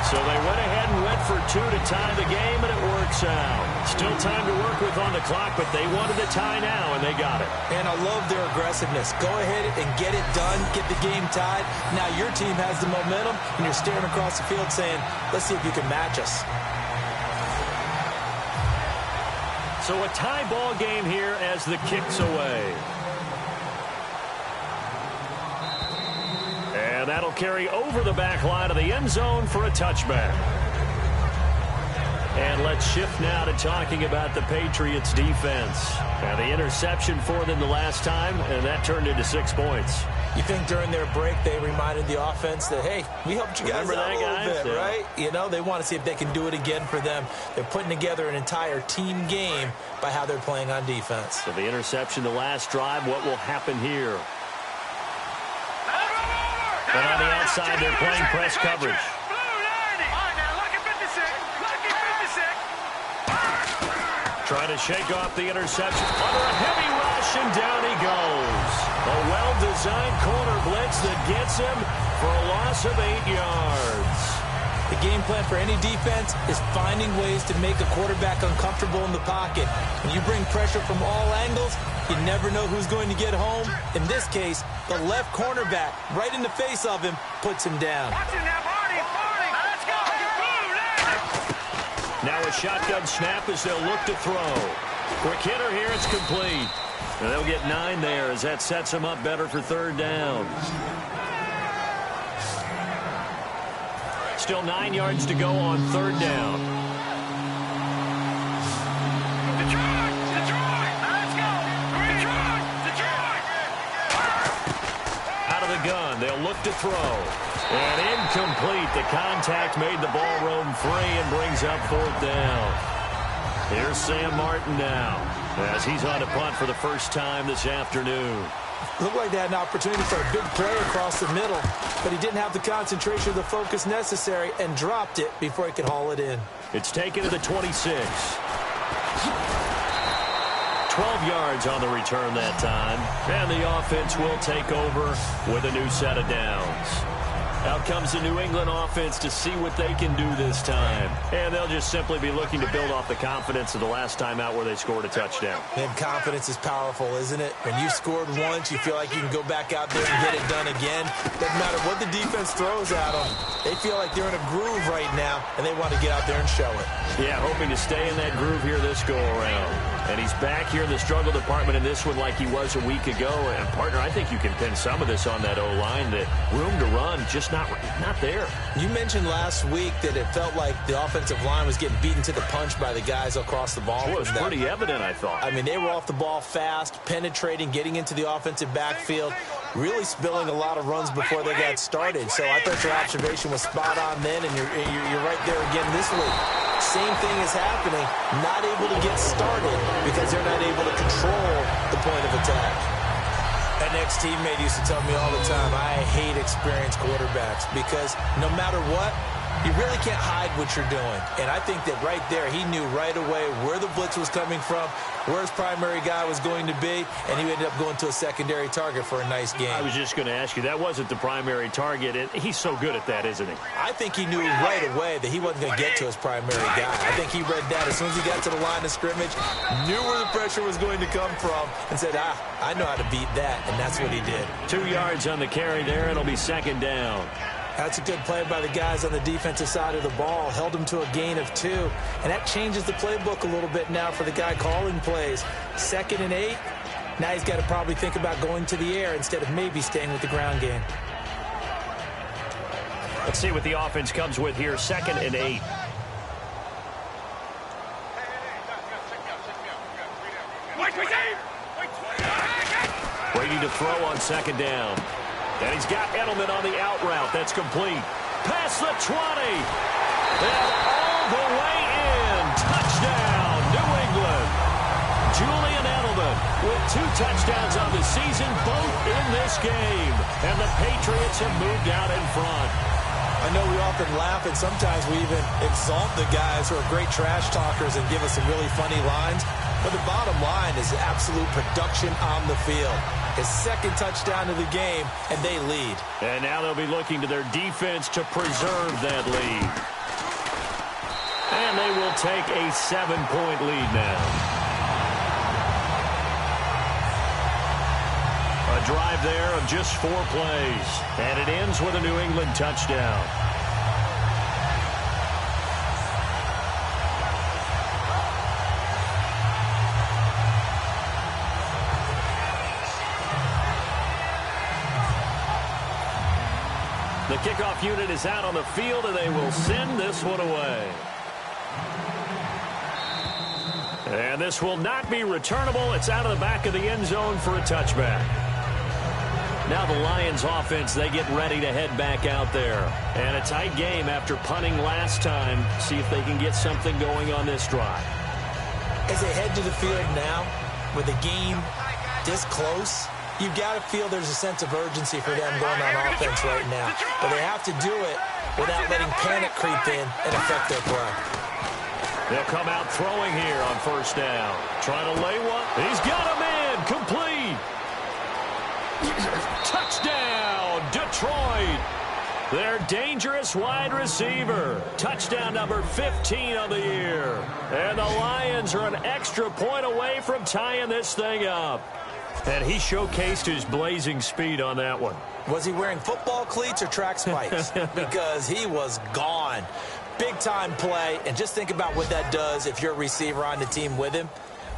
So they went ahead and went for 2 to tie the game, and it works out. Still time to work with on the clock, but they wanted the tie now, and they got it. And I love their aggressiveness. Go ahead and get it done, get the game tied. Now your team has the momentum, and you're staring across the field saying, let's see if you can match us. So a tie ball game here as the kick's away. And that'll carry over the back line of the end zone for a touchback. And let's shift now to talking about the Patriots defense. Now the interception for them the last time, and that turned into 6 points. You think during their break they reminded the offense that, hey, we helped you guys out a little bit, right? You know, they want to see if they can do it again for them. They're putting together an entire team game by how they're playing on defense. So the interception the last drive, what will happen here? And on the outside, they're playing press coverage. Trying to shake off the interception. Under a heavy rush, and down he goes. A well-designed corner blitz that gets him for a loss of 8 yards. The game plan for any defense is finding ways to make a quarterback uncomfortable in the pocket. When you bring pressure from all angles, you never know who's going to get home. In this case, the left cornerback, right in the face of him, puts him down. Now a shotgun snap as they'll look to throw. Quick hitter here, it's complete. And they'll get 9 there as that sets them up better for 3rd down. Still 9 yards to go on 3rd down. Out of the gun, they'll look to throw. And incomplete. The contact made the ball roam free and brings up 4th down. Here's Sam Martin now as he's on a punt for the first time this afternoon. Looked like they had an opportunity for a big play across the middle, but he didn't have the concentration or the focus necessary and dropped it before he could haul it in. It's taken to the 26. 12 yards on the return that time. And the offense will take over with a new set of downs. Out comes the New England offense to see what they can do this time. And they'll just simply be looking to build off the confidence of the last time out where they scored a touchdown. And confidence is powerful, isn't it? When you've scored once, you feel like you can go back out there and get it done again. Doesn't matter what the defense throws at them. They feel like they're in a groove right now, and they want to get out there and show it. Yeah, hoping to stay in that groove here this go-around. And he's back here in the struggle department in this one like he was a week ago. And, partner, I think you can pin some of this on that O-line. That room to run, just not there. You mentioned last week that it felt like the offensive line was getting beaten to the punch by the guys across the ball. It was pretty evident, I thought. I mean, they were off the ball fast, penetrating, getting into the offensive backfield, really spilling a lot of runs before they got started. So I thought your observation was spot on then, and you're right there again this week. Same thing is happening, not able to get started because they're not able to control the point of attack. An ex-teammate used to tell me all the time, I hate experienced quarterbacks because no matter what, you really can't hide what you're doing. And I think that right there, he knew right away where the blitz was coming from, where his primary guy was going to be, and he ended up going to a secondary target for a nice game. I was just going to ask you, that wasn't the primary target. He's so good at that, isn't he? I think he knew right away that he wasn't going to get to his primary guy. I think he read that as soon as he got to the line of scrimmage, knew where the pressure was going to come from, and said, I know how to beat that, and that's what he did. 2 yards on the carry there, and it'll be 2nd down. That's a good play by the guys on the defensive side of the ball. Held him to a gain of 2. And that changes the playbook a little bit now for the guy calling plays. 2nd and 8. Now he's got to probably think about going to the air instead of maybe staying with the ground game. Let's see what the offense comes with here. 2nd and 8. Brady to throw on 2nd down. And he's got Edelman on the out route. That's complete. Past the 20. And all the way in. Touchdown, New England. Julian Edelman with 2 touchdowns on the season, both in this game. And the Patriots have moved out in front. I know we often laugh, and sometimes we even exalt the guys who are great trash talkers and give us some really funny lines. But the bottom line is absolute production on the field. His second touchdown of the game, and they lead. And now they'll be looking to their defense to preserve that lead. And they will take a 7-point lead now. A drive there of just 4 plays. And it ends with a New England touchdown. The kickoff unit is out on the field, and they will send this one away. And this will not be returnable. It's out of the back of the end zone for a touchback. Now the Lions offense, they get ready to head back out there. And a tight game after punting last time. See if they can get something going on this drive. As they head to the field now, with the game this close, you've got to feel there's a sense of urgency for them going on offense right now. But they have to do it without letting panic creep in and affect their play. They'll come out throwing here on first down. Trying to lay one. He's got a man. Complete. Touchdown, Detroit. Their dangerous wide receiver. Touchdown number 15 of the year. And the Lions are an extra point away from tying this thing up. And he showcased his blazing speed on that one. Was he wearing football cleats or track spikes? Because he was gone. Big-time play, and just think about what that does if you're a receiver on the team with him.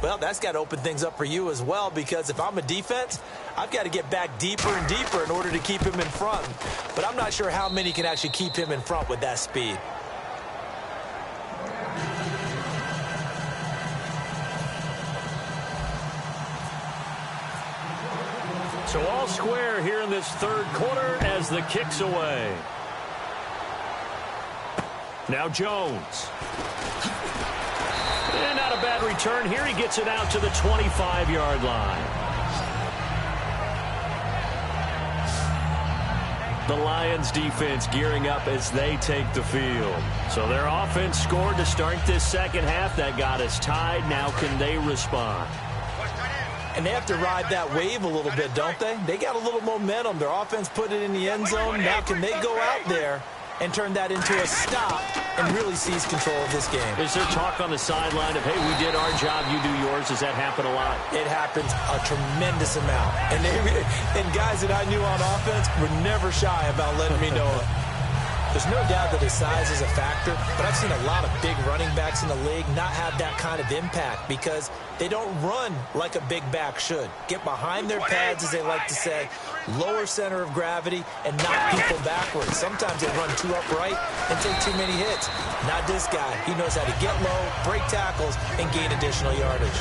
Well, that's got to open things up for you as well, because if I'm a defense, I've got to get back deeper and deeper in order to keep him in front. But I'm not sure how many can actually keep him in front with that speed. So all square here in this third quarter as the kick's away. Now Jones. And not a bad return here. He gets it out to the 25-yard line. The Lions defense gearing up as they take the field. So their offense scored to start this second half. That got us tied. Now can they respond? And they have to ride that wave a little bit, don't they? They got a little momentum. Their offense put it in the end zone. Now can they go out there and turn that into a stop and really seize control of this game? Is there talk on the sideline of, hey, we did our job, you do yours? Does that happen a lot? It happens a tremendous amount. And guys that I knew on offense were never shy about letting me know it. There's no doubt that his size is a factor, but I've seen a lot of big running backs in the league not have that kind of impact because they don't run like a big back should. Get behind their pads, as they like to say, lower center of gravity, and knock people backwards. Sometimes they run too upright and take too many hits. Not this guy. He knows how to get low, break tackles, and gain additional yardage.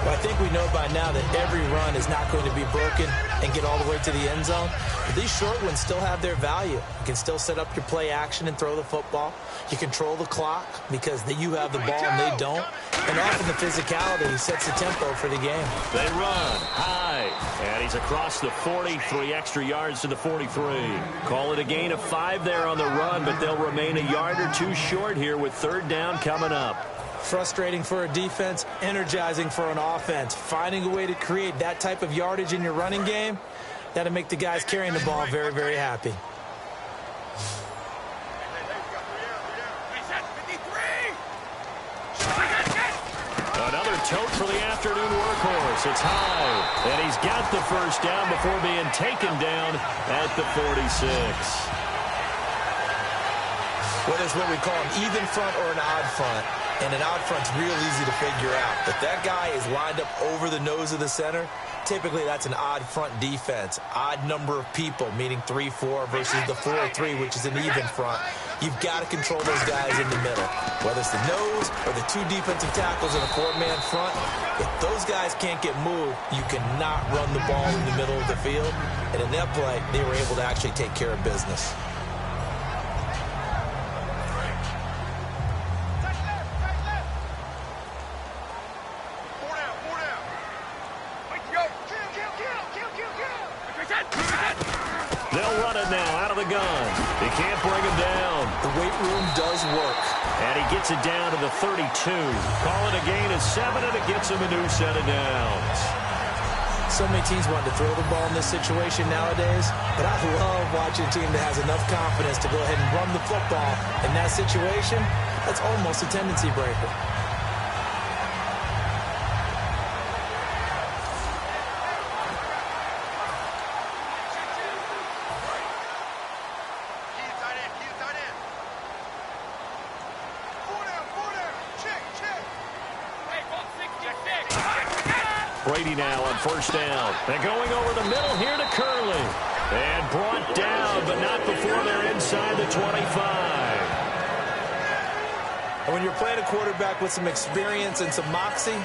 Well, I think we know by now that every run is not going to be broken and get all the way to the end zone. But these short ones still have their value. You can still set up your play action and throw the football. You control the clock because you have the ball and they don't. And often the physicality sets the tempo for the game. They run high, and he's across the 40, 3 extra yards to the 43. Call it a gain of 5 there on the run, but they'll remain a yard or two short here with third down coming up. Frustrating for a defense, energizing for an offense. Finding a way to create that type of yardage in your running game, that'll make the guys carrying the ball very, very happy. Another tote for the afternoon workhorse. It's high, and he's got the first down before being taken down at the 46. Whether it's what we call an even front or an odd front, and an odd front's real easy to figure out. If that guy is lined up over the nose of the center, typically that's an odd front defense. Odd number of people, meaning 3-4 versus the 4-3, which is an even front. You've got to control those guys in the middle. Whether it's the nose or the 2 defensive tackles in a 4-man front, if those guys can't get moved, you cannot run the ball in the middle of the field. And in that play, they were able to actually take care of business. They'll run it now out of of the gun. He can't bring him down. The weight room does work. And he gets it down to the 32. Call it a gain of 7, and it gets him a new set of downs. So many teams want to throw the ball in this situation nowadays, but I love watching a team that has enough confidence to go ahead and run the football in that situation. That's almost a tendency breaker. Brady now on first down. They're going over the middle here to Curley. And brought down, but not before they're inside the 25. And when you're playing a quarterback with some experience and some moxie,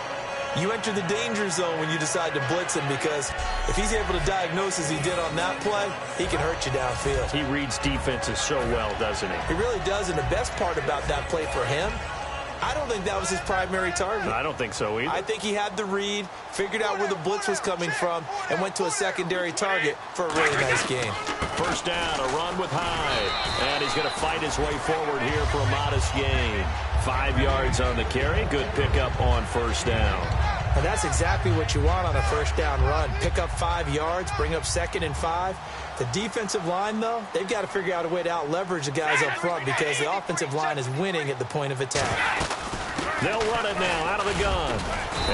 you enter the danger zone when you decide to blitz him, because if he's able to diagnose as he did on that play, he can hurt you downfield. He reads defenses so well, doesn't he? He really does, and the best part about that play for him, I don't think that was his primary target. I don't think so either. I think he had the read, figured out where the blitz was coming from, and went to a secondary target for a really nice gain. First down, a run with Hyde. And he's going to fight his way forward here for a modest gain. 5 yards on the carry. Good pickup on first down. And that's exactly what you want on a first down run. Pick up 5 yards, bring up 2nd and 5. The defensive line, though, they've got to figure out a way to out-leverage the guys up front, because the offensive line is winning at the point of attack. They'll run it now out of the gun.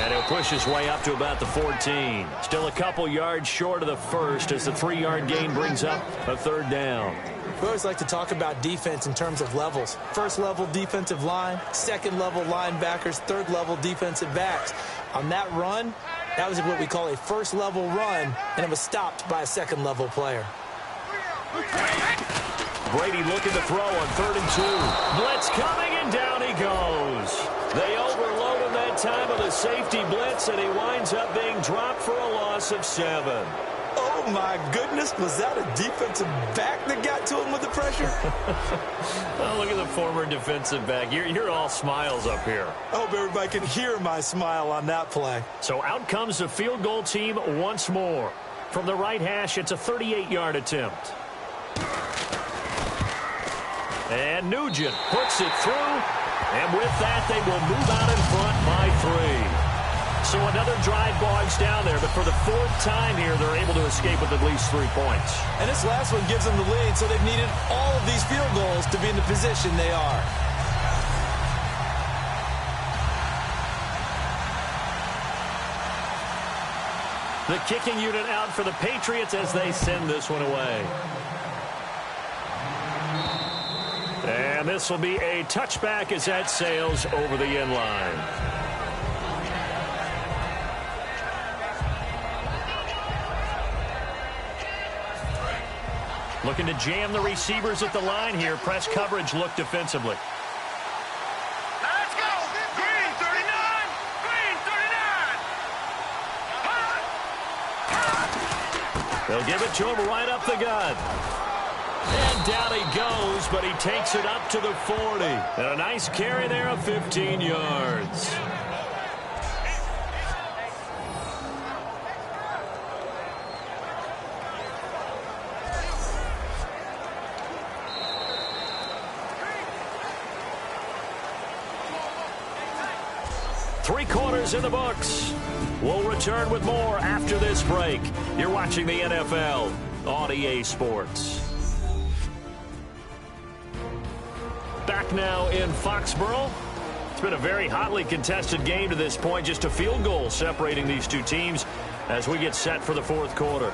And he'll push his way up to about the 14. Still a couple yards short of the first as the 3-yard gain brings up a third down. We always like to talk about defense in terms of levels. First-level defensive line, second-level linebackers, third-level defensive backs. On that run, that was what we call a first-level run, and it was stopped by a second-level player. Brady looking to throw on 3rd and 2. Blitz coming, and down he goes. They overload him that time with a safety blitz, and he winds up being dropped for a loss of 7. Oh, my goodness. Was that a defensive back that got to him with the pressure? Oh, look at the former defensive back. You're all smiles up here. I hope everybody can hear my smile on that play. So out comes the field goal team once more. From the right hash, it's a 38-yard attempt. And Nugent puts it through. And with that, they will move out in front by 3. So another drive bogs down there, but for the 4th time here, they're able to escape with at least 3 points. And this last one gives them the lead, so they've needed all of these field goals to be in the position they are. The kicking unit out for the Patriots as they send this one away. And this will be a touchback as that sails over the end line. Looking to jam the receivers at the line here. Press coverage look defensively. Let's go! Green 39! Green 39! They'll give it to him right up the gut. And down he goes, but he takes it up to the 40. And a nice carry there of 15 yards. Three-quarters in the books. We'll return with more after this break. You're watching the NFL on EA Sports. Back now in Foxborough. It's been a very hotly contested game to this point. Just a field goal separating these two teams as we get set for the 4th quarter.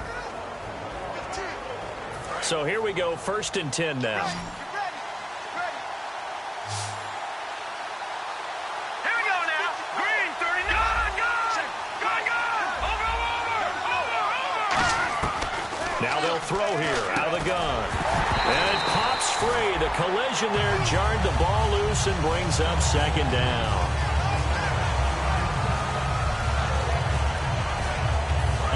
So here we go, 1st and 10 now. Now they'll throw here out of the gun. And it pops free. The collision there jarred the ball loose and brings up 2nd down.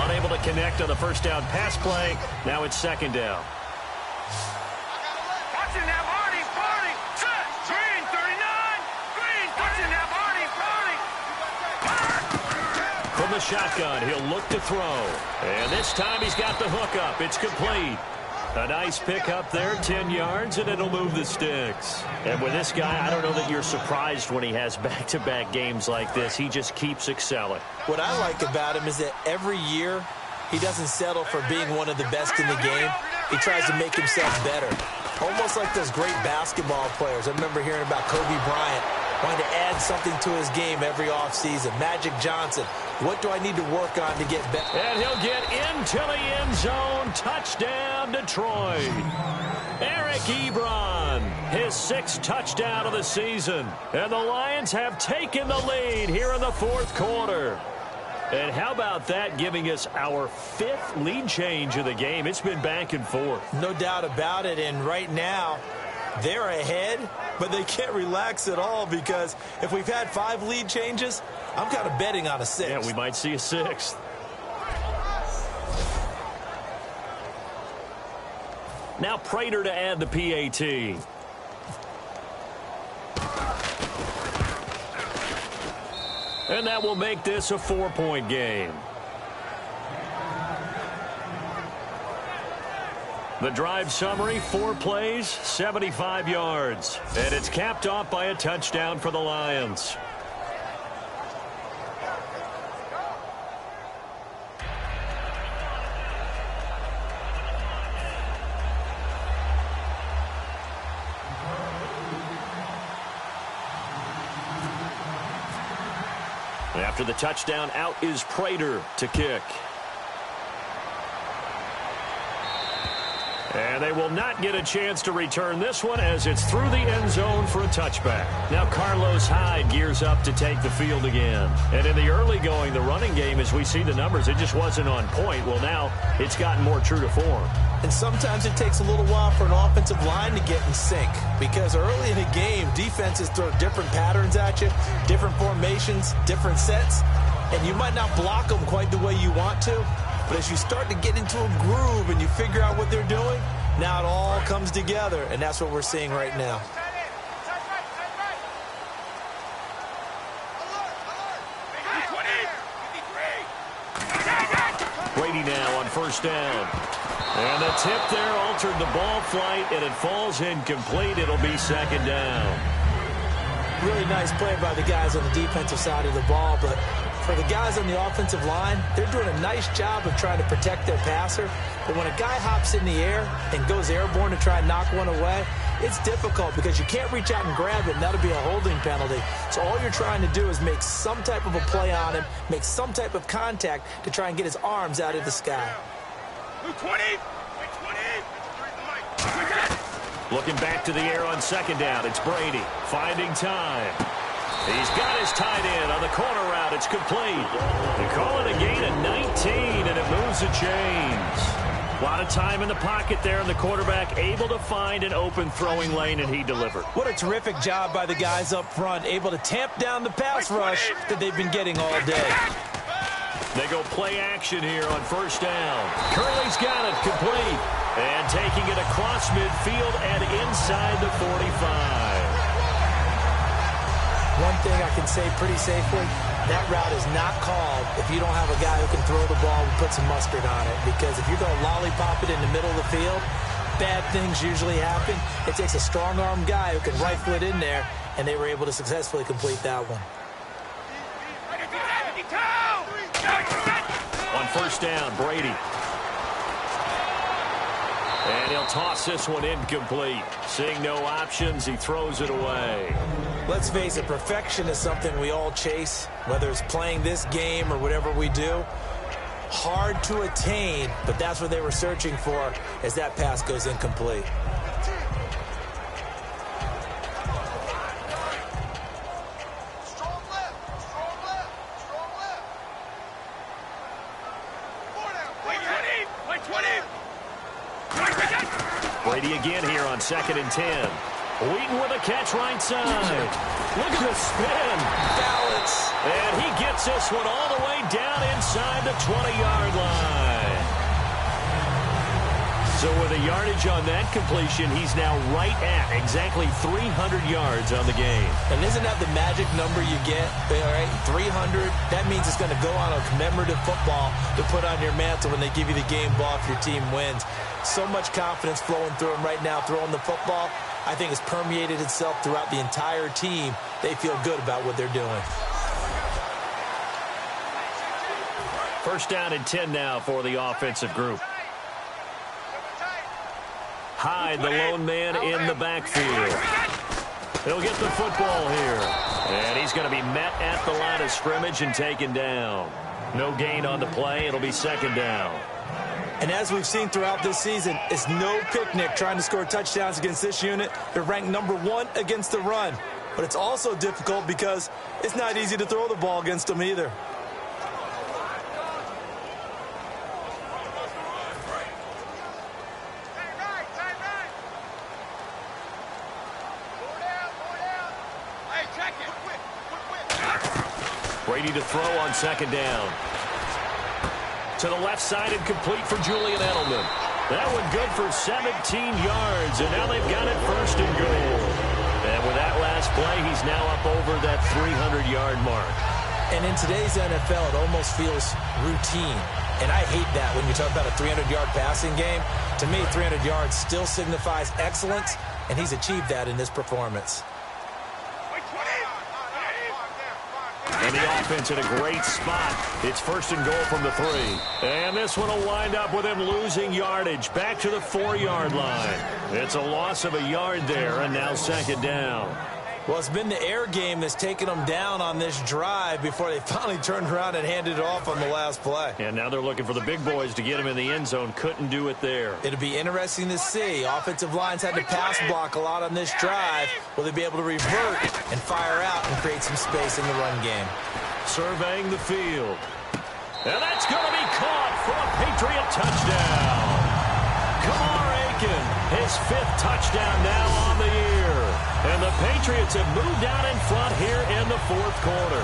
Unable to connect on the first down pass play. Now it's 2nd down. Watching that Hardy party. Set. Green 39. Green touching that Hardy party. From the shotgun, he'll look to throw. And this time he's got the hook up. It's complete. A nice pick up there, 10 yards, and it'll move the sticks. And with this guy, I don't know that you're surprised when he has back-to-back games like this. He just keeps excelling. What I like about him is that every year he doesn't settle for being one of the best in the game. He tries to make himself better. Almost like those great basketball players. I remember hearing about Kobe Bryant wanting to add something to his game every offseason. Magic Johnson, what do I need to work on to get better? And he'll get into the end zone. Touchdown, Detroit. Eric Ebron, his 6th touchdown of the season. And the Lions have taken the lead here in the 4th quarter. And how about that, giving us our 5th lead change of the game? It's been back and forth. No doubt about it. And right now, they're ahead, but they can't relax at all because if we've had 5 lead changes, I'm kind of betting on a 6th. Yeah, we might see a 6th. Now Prater to add the PAT. And that will make this a 4-point game. The drive summary, 4 plays, 75 yards. And it's capped off by a touchdown for the Lions. After the touchdown, out is Prater to kick. And they will not get a chance to return this one as it's through the end zone for a touchback. Now Carlos Hyde gears up to take the field again. And in the early going, the running game, as we see the numbers, it just wasn't on point. Well, now it's gotten more true to form. And sometimes it takes a little while for an offensive line to get in sync because early in a game, defenses throw different patterns at you, different formations, different sets, and you might not block them quite the way you want to. But as you start to get into a groove and you figure out what they're doing, now it all comes together, and that's what we're seeing right now. Brady now on 1st down. And the tip there altered the ball flight, and it falls incomplete. It'll be 2nd down. Really nice play by the guys on the defensive side of the ball, but for the guys on the offensive line, they're doing a nice job of trying to protect their passer. But when a guy hops in the air and goes airborne to try and knock one away, it's difficult because you can't reach out and grab it, and that'll be a holding penalty. So all you're trying to do is make some type of a play on him, make some type of contact to try and get his arms out of the sky. 20. Looking back to the air on 2nd down. It's Brady finding time. He's got his tight end on the corner route. It's complete. They call it a gain of 19, and it moves the chains. A lot of time in the pocket there, and the quarterback able to find an open throwing lane, and he delivered. What a terrific job by the guys up front, able to tamp down the pass rush that they've been getting all day. They go play action here on 1st down. Curley's got it complete. And taking it across midfield and inside the 45. One thing I can say pretty safely, that route is not called if you don't have a guy who can throw the ball and put some mustard on it. Because if you're going to lollipop it in the middle of the field, bad things usually happen. It takes a strong-arm guy who can rifle it in there, and they were able to successfully complete that one. On 1st down, Brady. And he'll toss this one incomplete. Seeing no options, he throws it away. Let's face it, perfection is something we all chase, whether it's playing this game or whatever we do. Hard to attain, but that's what they were searching for as that pass goes incomplete. Brady again here on 2nd and 10. Wheaton with a catch right side. Look at the spin. Balance. And he gets this one all the way down inside the 20-yard line. So with a yardage on that completion, he's now right at exactly 300 yards on the game. And isn't that the magic number you get? All right, 300. That means it's going to go on a commemorative football to put on your mantle when they give you the game ball if your team wins. So much confidence flowing through him right now, throwing the football. I think it's permeated itself throughout the entire team. They feel good about what they're doing. First down and 10 now for the offensive group. Hyde, the lone man in the backfield. He'll get the football here. And he's going to be met at the line of scrimmage and taken down. No gain on the play. It'll be second down. And as we've seen throughout this season, it's no picnic trying to score touchdowns against this unit. They're ranked number 1 against the run. But it's also difficult because it's not easy to throw the ball against them either. Brady to throw on second down. To the left side and complete for Julian Edelman. That one good for 17 yards, and now they've got it first and goal. And with that last play, he's now up over that 300-yard mark. And in today's NFL, it almost feels routine. And I hate that when you talk about a 300-yard passing game. To me, 300 yards still signifies excellence, and he's achieved that in this performance. And the offense in a great spot. It's first and goal from the 3. And this one will wind up with him losing yardage back to the 4-yard line. It's a loss of a yard there, and now second down. Well, it's been the air game that's taken them down on this drive before they finally turned around and handed it off on the last play. And now they're looking for the big boys to get him in the end zone. Couldn't do it there. It'll be interesting to see. Offensive lines had to pass block a lot on this drive. Will they be able to revert and fire out and create some space in the run game? Surveying the field. And that's going to be caught for a Patriot touchdown. Kamar Aiken, his 5th touchdown now on the year. And the Patriots have moved out in front here in the 4th quarter.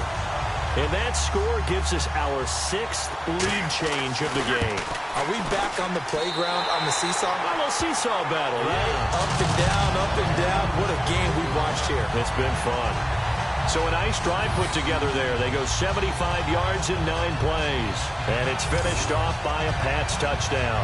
And that score gives us our 6th lead change of the game. Are we back on the playground on the seesaw? A little seesaw battle, yeah. Up and down, up and down. What a game we watched here. It's been fun. So a nice drive put together there. They go 75 yards in 9 plays. And it's finished off by a Pats touchdown.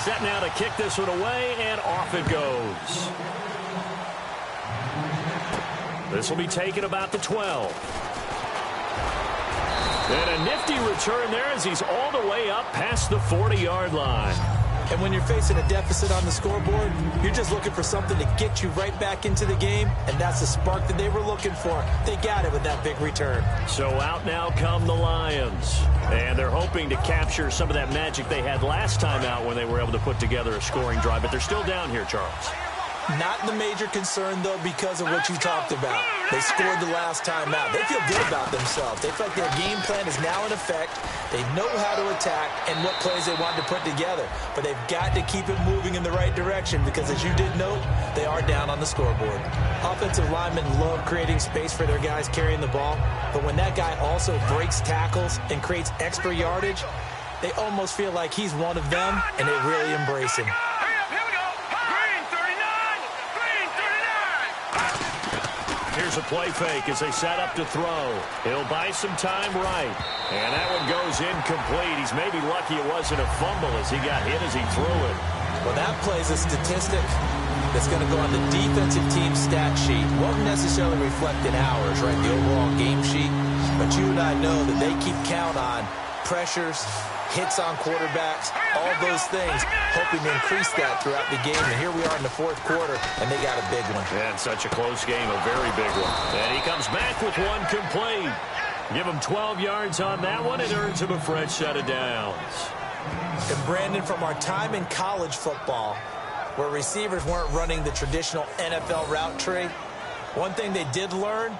Set now to kick this one away, and off it goes. This will be taken about the 12. And a nifty return there as he's all the way up past the 40-yard line. And when you're facing a deficit on the scoreboard, you're just looking for something to get you right back into the game, and that's the spark that they were looking for. They got it with that big return. So out now come the Lions. And they're hoping to capture some of that magic they had last time out when they were able to put together a scoring drive. But they're still down here, Charles. Not the major concern, though, because of what you talked about. They scored the last time out. They feel good about themselves. They feel like their game plan is now in effect. They know how to attack and what plays they want to put together. But they've got to keep it moving in the right direction because, as you did note, they are down on the scoreboard. Offensive linemen love creating space for their guys carrying the ball. But when that guy also breaks tackles and creates extra yardage, they almost feel like he's one of them, and they really embrace him. Here's a play fake as they set up to throw. He'll buy some time right. And that one goes incomplete. He's maybe lucky it wasn't a fumble as he got hit as he threw it. Well, that play's a statistic that's going to go on the defensive team stat sheet. Won't necessarily reflect in ours, right, the overall game sheet. But you and I know that they keep count on pressures, hits on quarterbacks, all those things, hoping to increase that throughout the game. And here we are in the 4th quarter, and they got a big one. And such a close game, a very big one. And he comes back with one complete. Give him 12 yards on that one. It earns him a fresh set of downs. And Brandon, from our time in college football, where receivers weren't running the traditional NFL route tree, one thing they did learn,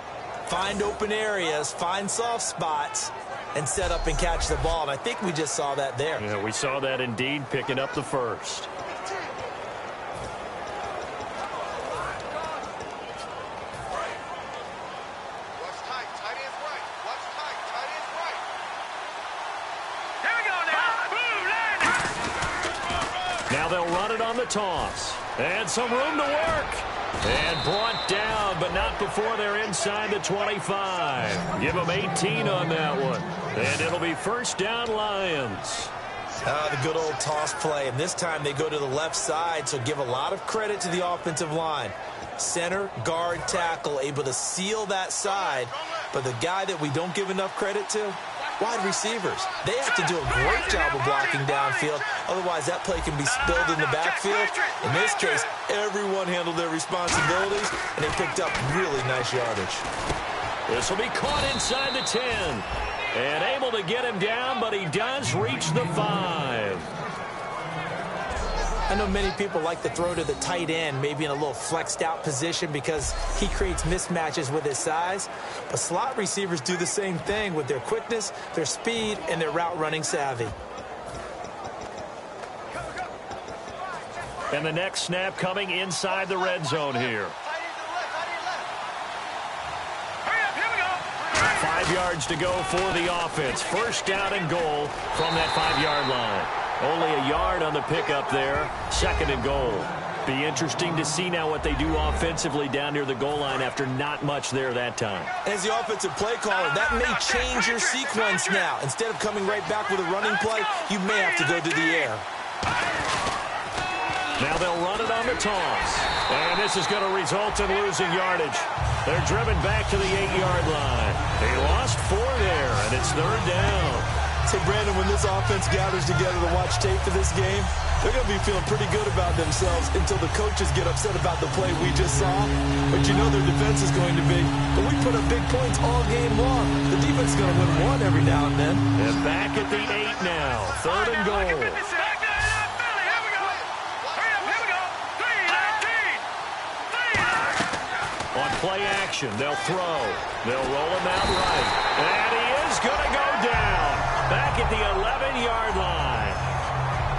find open areas, find soft spots, and set up and catch the ball. And I think we just saw that there. Yeah, we saw that indeed, picking up the first. on the toss. And some room to work. And brought down, but not before they're inside the 25. Give them 18 on that one. And it'll be first down, Lions. The good old toss play, and this time they go to the left side, so give a lot of credit to the offensive line. Center, guard, tackle, able to seal that side, but the guy that we don't give enough credit to, wide receivers. They have to do a great job of blocking downfield, otherwise that play can be spilled in the backfield. In this case, everyone handled their responsibilities, and they picked up really nice yardage. This will be caught inside the 10. And able to get him down, but he does reach the 5. I know many people like to throw to the tight end, maybe in a little flexed out position because he creates mismatches with his size. But slot receivers do the same thing with their quickness, their speed, and their route running savvy. And the next snap coming inside the red zone here. 5 yards to go for the offense. First down and goal from that 5-yard line. Only a yard on the pickup there. Second and goal. Be interesting to see now what they do offensively down near the goal line after not much there that time. As the offensive play caller, that may change your sequence now. Instead of coming right back with a running play, you may have to go to the air. Now they'll run it on the toss. And this is going to result in losing yardage. They're driven back to the 8-yard line. They lost 4 there, and it's third down. So, Brandon, when this offense gathers together to watch tape for this game, they're going to be feeling pretty good about themselves until the coaches get upset about the play we just saw. But you know their defense is going to be. But we put up big points all game long. The defense is going to win one every now and then. And back at the 8 now. Third and goal. On play action, they'll throw. They'll roll him out right. And he is going to go down. Back at the 11-yard line.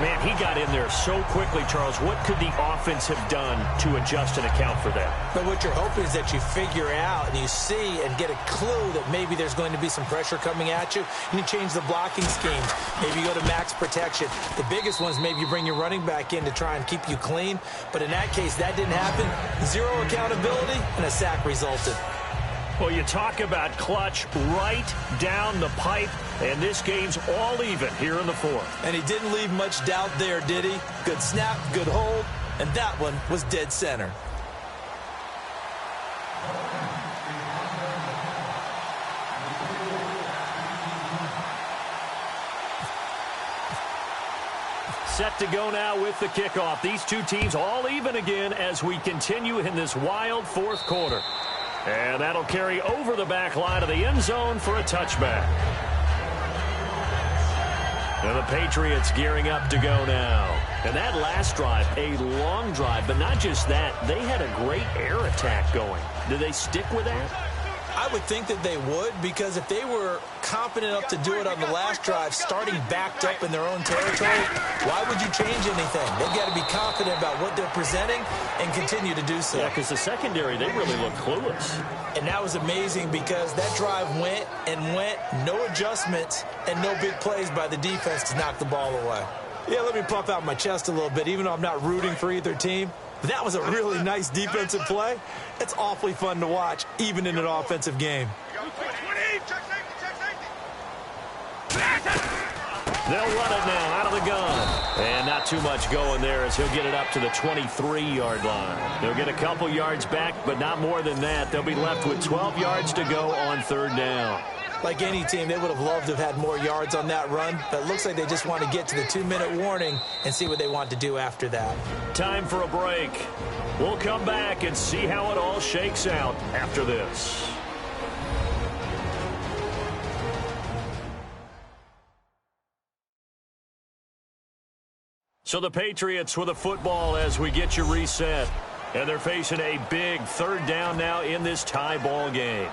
Man, he got in there so quickly, Charles. What could the offense have done to adjust and account for that? But what you're hoping is that you figure out and you see and get a clue that maybe there's going to be some pressure coming at you, and you change the blocking scheme. Maybe you go to max protection. The biggest one is maybe you bring your running back in to try and keep you clean. But in that case, that didn't happen. Zero accountability, and a sack resulted. Well, you talk about clutch right down the pipe, and this game's all even here in the fourth. And he didn't leave much doubt there, did he? Good snap, good hold, and that one was dead center. Set to go now with the kickoff. These two teams all even again as we continue in this wild fourth quarter. And that'll carry over the back line of the end zone for a touchback. And the Patriots gearing up to go now. And that last drive, a long drive, but not just that. They had a great air attack going. Do they stick with that? I would think that they would, because if they were confident enough to do it on the last drive, starting backed up in their own territory, why would you change anything? They've got to be confident about what they're presenting and continue to do so. Yeah, because the secondary, they really look clueless. And that was amazing because that drive went and went, no adjustments, and no big plays by the defense to knock the ball away. Yeah, let me puff out my chest a little bit, even though I'm not rooting for either team. That was a really nice defensive play. It's awfully fun to watch, even in an offensive game. They'll run it now out of the gun. And not too much going there as he'll get it up to the 23-yard line. They'll get a couple yards back, but not more than that. They'll be left with 12 yards to go on third down. Like any team, they would have loved to have had more yards on that run, but it looks like they just want to get to the 2-minute warning and see what they want to do after that. Time for a break. We'll come back and see how it all shakes out after this. So the Patriots with a football as we get you reset. And they're facing a big third down now in this tie ball game.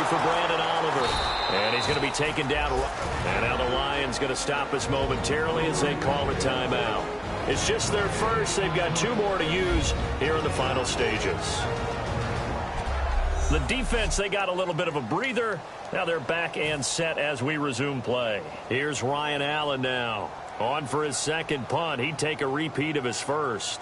For Brandon Oliver, and he's going to be taken down. And now the Lions going to stop us momentarily as they call a timeout. It's just their first. They've got 2 more to use here in the final stages. The defense, they got a little bit of a breather. Now they're back and set as we resume play. Here's Ryan Allen now. On for his second punt. He'd take a repeat of his first.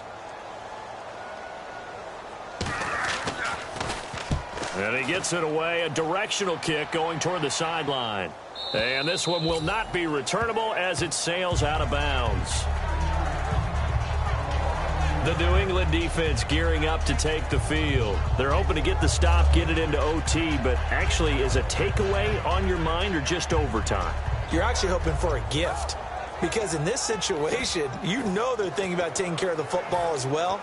And he gets it away. A directional kick going toward the sideline. And this one will not be returnable as it sails out of bounds. The New England defense gearing up to take the field. They're hoping to get the stop, get it into OT, but actually is a takeaway on your mind or just overtime? You're actually hoping for a gift, because in this situation, you know they're thinking about taking care of the football as well,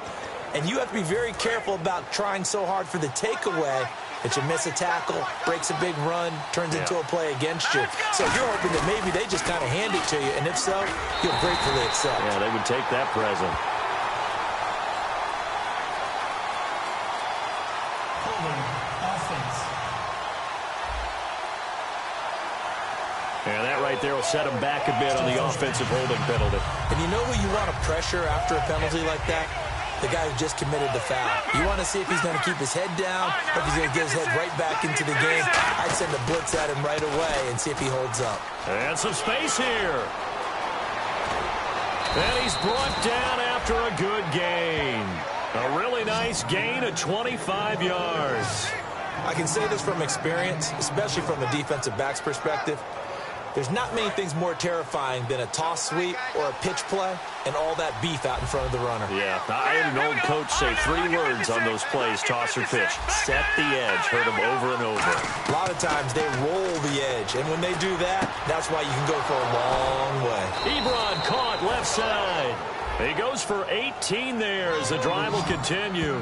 and you have to be very careful about trying so hard for the takeaway that you miss a tackle, breaks a big run, turns into a play against you. So you're hoping that maybe they just kind of hand it to you, and if so, you'll gratefully accept. Yeah, they would take that present. And that right there will set him back a bit on the offensive holding penalty. And you know who you want to pressure after a penalty like that? The guy who just committed the foul. You want to see if he's going to keep his head down, or if he's going to get his head right back into the game. I'd send a blitz at him right away and see if he holds up. And some space here. And he's brought down after a good gain. A really nice gain of 25 yards. I can say this from experience, especially from a defensive back's perspective. There's not many things more terrifying than a toss sweep or a pitch play and all that beef out in front of the runner. Yeah, I had an old coach say 3 words on those plays, toss or pitch. Set the edge. Heard them over and over. A lot of times they roll the edge, and when they do that, that's why you can go for a long way. Ebron caught left side. He goes for 18 there as the drive will continue.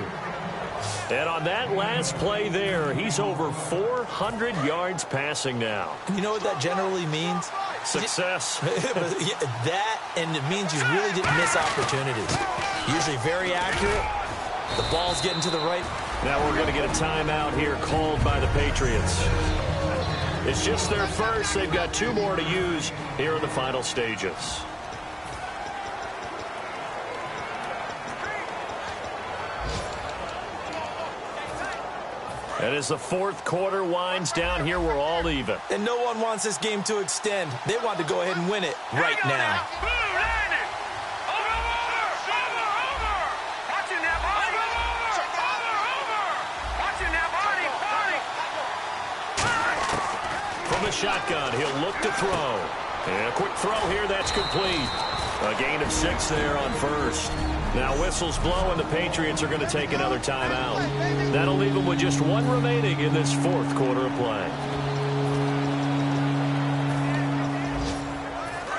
And on that last play there, he's over 400 yards passing now. You know what that generally means? Success. That, and it means you really didn't miss opportunities. Usually very accurate. The ball's getting to the right. Now we're going to get a timeout here called by the Patriots. It's just their first. They've got 2 more to use here in the final stages. And as the 4th quarter winds down here, we're all even. And no one wants this game to extend. They want to go ahead and win it right now. From the shotgun, he'll look to throw. And a quick throw here, that's complete. A gain of 6 there on first. Now whistles blow, and the Patriots are going to take another timeout. That'll leave them with just 1 remaining in this 4th quarter of play.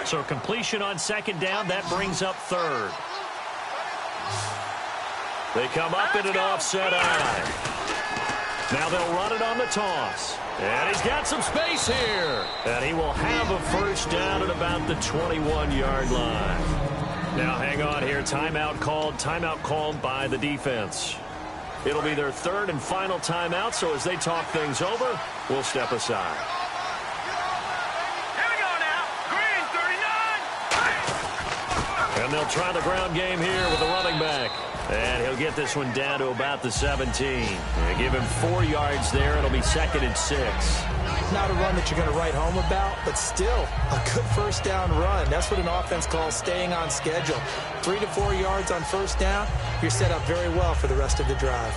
So completion on 2nd down, that brings up 3rd. They come up in an offset eye. Now they'll run it on the toss. And he's got some space here. And he will have a first down at about the 21-yard line. Now hang on here. Timeout called by the defense. It'll be their 3rd and final timeout, so as they talk things over, we'll step aside. Here we go now. Green, 39. And they'll try the ground game here with the running back. And he'll get this one down to about the 17. They give him 4 yards there. It'll be 2nd and 6. Not a run that you're going to write home about, but still a good first down run. That's what an offense calls staying on schedule. 3 to 4 yards on first down, you're set up very well for the rest of the drive.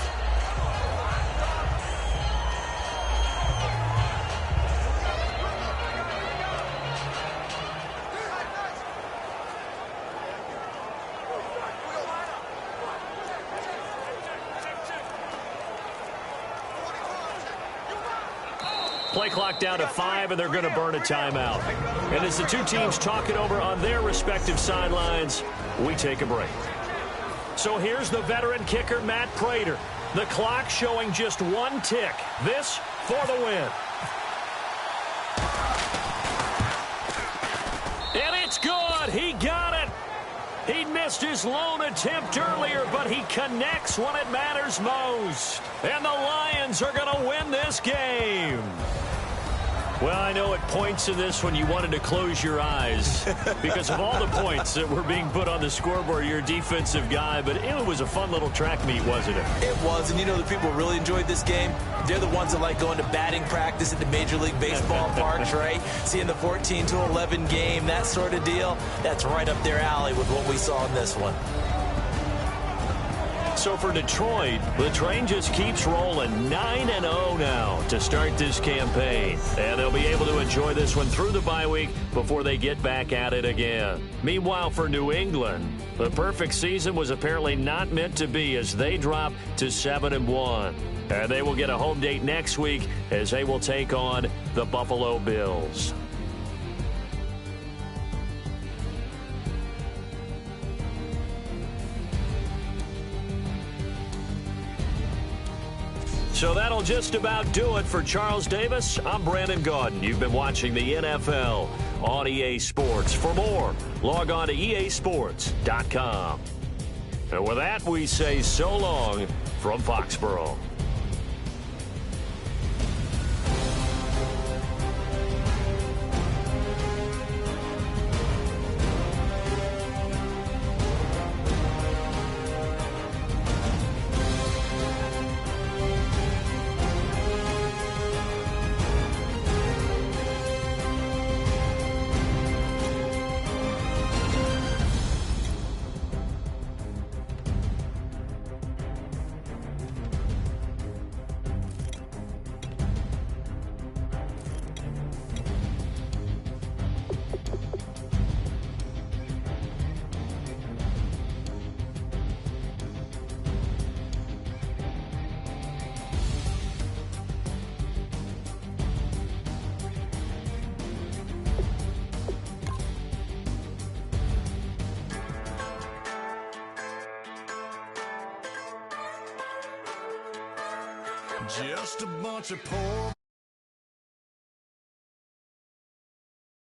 Play clock down to 5, and they're going to burn a timeout. And as the 2 teams talk it over on their respective sidelines, we take a break. So here's the veteran kicker, Matt Prater. The clock showing just 1 tick. This for the win. And it's good. He got it. He missed his lone attempt earlier, but he connects when it matters most. And the Lions are going to win this game. Well, I know at points in this one you wanted to close your eyes because of all the points that were being put on the scoreboard. You're a defensive guy, but it was a fun little track meet, wasn't it? It was, and you know the people who really enjoyed this game? They're the ones that like going to batting practice at the Major League Baseball parks, right? Seeing the 14-11 game, that sort of deal. That's right up their alley with what we saw in this one. So for Detroit, the train just keeps rolling 9-0 now to start this campaign. And they'll be able to enjoy this one through the bye week before they get back at it again. Meanwhile, for New England, the perfect season was apparently not meant to be as they drop to 7-1. And they will get a home date next week as they will take on the Buffalo Bills. So that'll just about do it for Charles Davis. I'm Brandon Gaudin. You've been watching the NFL on EA Sports. For more, log on to easports.com. And with that, we say so long from Foxborough. Just a bunch of poor